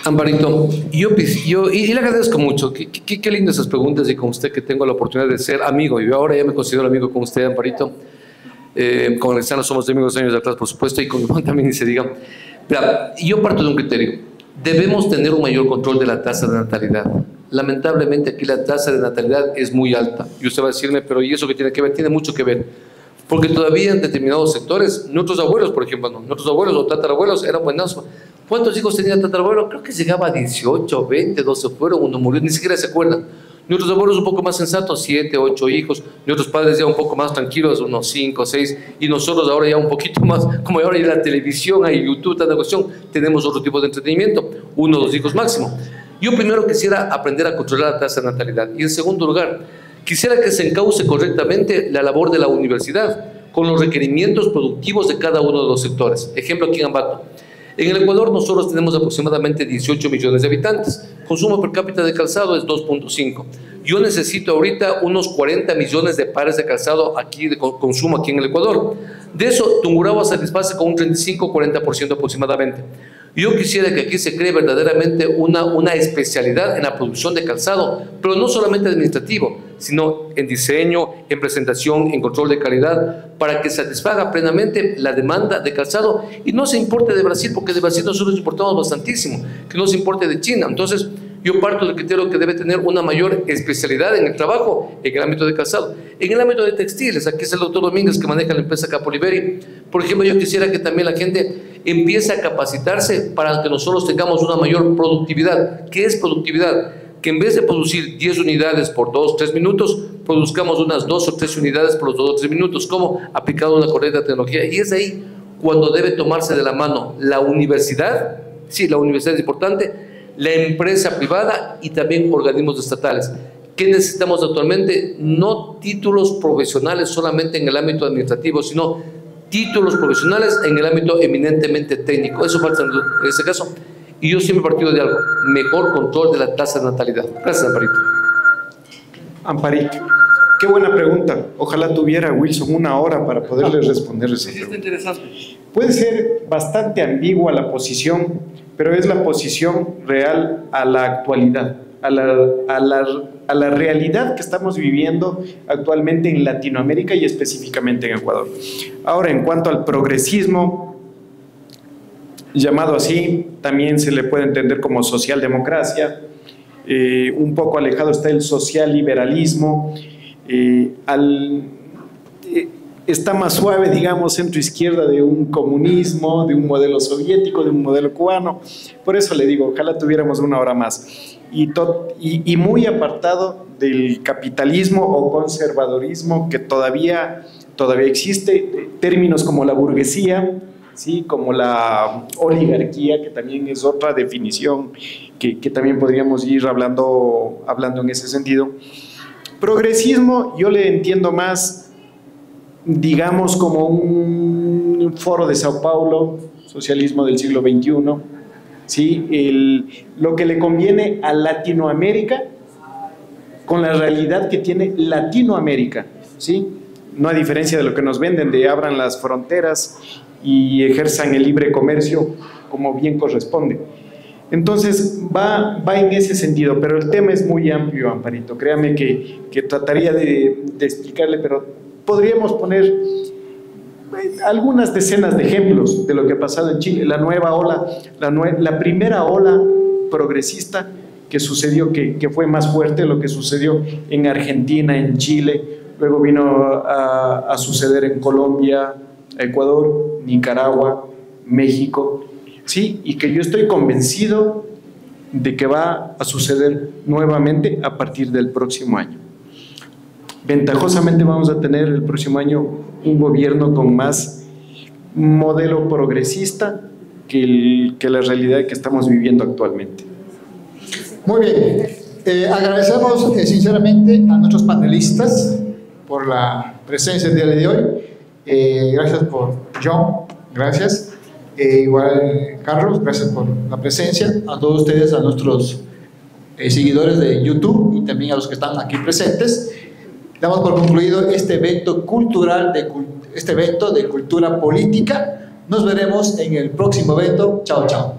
Amparito, yo le agradezco mucho, qué lindas esas preguntas, y con usted que tengo la oportunidad de ser amigo, y yo ahora ya me considero amigo con usted, Amparito. Con Alexandra somos amigos de años de atrás, por supuesto, y con Iván también ni se diga. Pero yo parto de un criterio: debemos tener un mayor control de la tasa de natalidad. lamentablemente aquí la tasa de natalidad es muy alta. Y usted va a decirme, pero ¿y eso qué tiene que ver? Tiene mucho que ver. Porque todavía en determinados sectores, nuestros abuelos, por ejemplo, ¿no? Nuestros abuelos o tatarabuelos eran buenos. ¿Cuántos hijos tenía el tatarabuelo? Creo que llegaba a 18, 20, 12 fueron, uno murió, ni siquiera se acuerdan. Nuestros abuelos un poco más sensatos, 7, 8 hijos. Nuestros padres ya un poco más tranquilos, unos 5, 6. Y nosotros ahora ya un poquito más, como ahora hay la televisión, hay YouTube, tanta cuestión, tenemos otro tipo de entretenimiento, 1 o 2 hijos máximo. Yo primero quisiera aprender a controlar la tasa de natalidad. Y en segundo lugar, quisiera que se encauce correctamente la labor de la universidad con los requerimientos productivos de cada uno de los sectores. Ejemplo aquí en Ambato. En el Ecuador nosotros tenemos aproximadamente 18 millones de habitantes. Consumo per cápita de calzado es 2.5. Yo necesito ahorita unos 40 millones de pares de calzado aquí de consumo aquí en el Ecuador. De eso, Tungurahua satisface con un 35-40% aproximadamente. Yo quisiera que aquí se cree verdaderamente una especialidad en la producción de calzado, pero no solamente administrativo, sino en diseño, en presentación, en control de calidad, para que satisfaga plenamente la demanda de calzado y no se importe de Brasil, porque de Brasil nosotros importamos bastantísimo, que no se importe de China. Entonces, yo parto del criterio que debe tener una mayor especialidad en el trabajo en el ámbito de calzado. En el ámbito de textiles, aquí es el doctor Domínguez que maneja la empresa Capoliveri. Por ejemplo, yo quisiera que también la gente empiece a capacitarse para que nosotros tengamos una mayor productividad. ¿Qué es productividad? Que en vez de producir 10 unidades por 2 o 3 minutos, produzcamos unas 2 o 3 unidades por los 2 o 3 minutos, como aplicado una correcta tecnología. Y es ahí cuando debe tomarse de la mano la universidad, sí, la universidad es importante, la empresa privada y también organismos estatales. ¿Qué necesitamos actualmente? No títulos profesionales solamente en el ámbito administrativo, sino títulos profesionales en el ámbito eminentemente técnico. Eso falta en ese caso. Y yo siempre he partido de algo, mejor control de la tasa de natalidad. Gracias, Amparito. Amparito, qué buena pregunta. Ojalá tuviera, Wilson, 1 hora para poderle responder esa pregunta. Está interesante. Puede ser bastante ambigua la posición, pero es la posición real a la actualidad, a la realidad que estamos viviendo actualmente en Latinoamérica y específicamente en Ecuador. Ahora, en cuanto al progresismo, llamado así, también se le puede entender como socialdemocracia. Un poco alejado está el socialliberalismo. Está más suave, digamos, centro-izquierda de un comunismo, de un modelo soviético, de un modelo cubano. Por eso le digo, ojalá tuviéramos 1 hora más. Y muy apartado del capitalismo o conservadorismo que todavía existe, términos como la burguesía, ¿sí? Como la oligarquía, que también es otra definición que también podríamos ir hablando en ese sentido. Progresismo yo le entiendo más, digamos, como un foro de Sao Paulo, socialismo del siglo XXI, ¿sí? Lo que le conviene a Latinoamérica con la realidad que tiene Latinoamérica, ¿sí? No a diferencia de lo que nos venden de abran las fronteras y ejerzan el libre comercio como bien corresponde. Entonces va en ese sentido, pero el tema es muy amplio, Amparito. Créame que trataría de explicarle, pero podríamos poner algunas decenas de ejemplos de lo que ha pasado en Chile. La nueva ola, la primera ola progresista que sucedió, que fue más fuerte, lo que sucedió en Argentina, en Chile, luego vino a suceder en Colombia, Ecuador, Nicaragua, México, sí, y que yo estoy convencido de que va a suceder nuevamente a partir del próximo año. Ventajosamente vamos a tener el próximo año un gobierno con más modelo progresista que la realidad que estamos viviendo actualmente. Muy bien, agradecemos sinceramente a nuestros panelistas por la presencia el día de hoy. Gracias por John, gracias. Igual Carlos, gracias por la presencia. A todos ustedes, a nuestros seguidores de YouTube y también a los que están aquí presentes. Damos por concluido este evento cultural, este evento de cultura política. Nos veremos en el próximo evento. Chao, chao.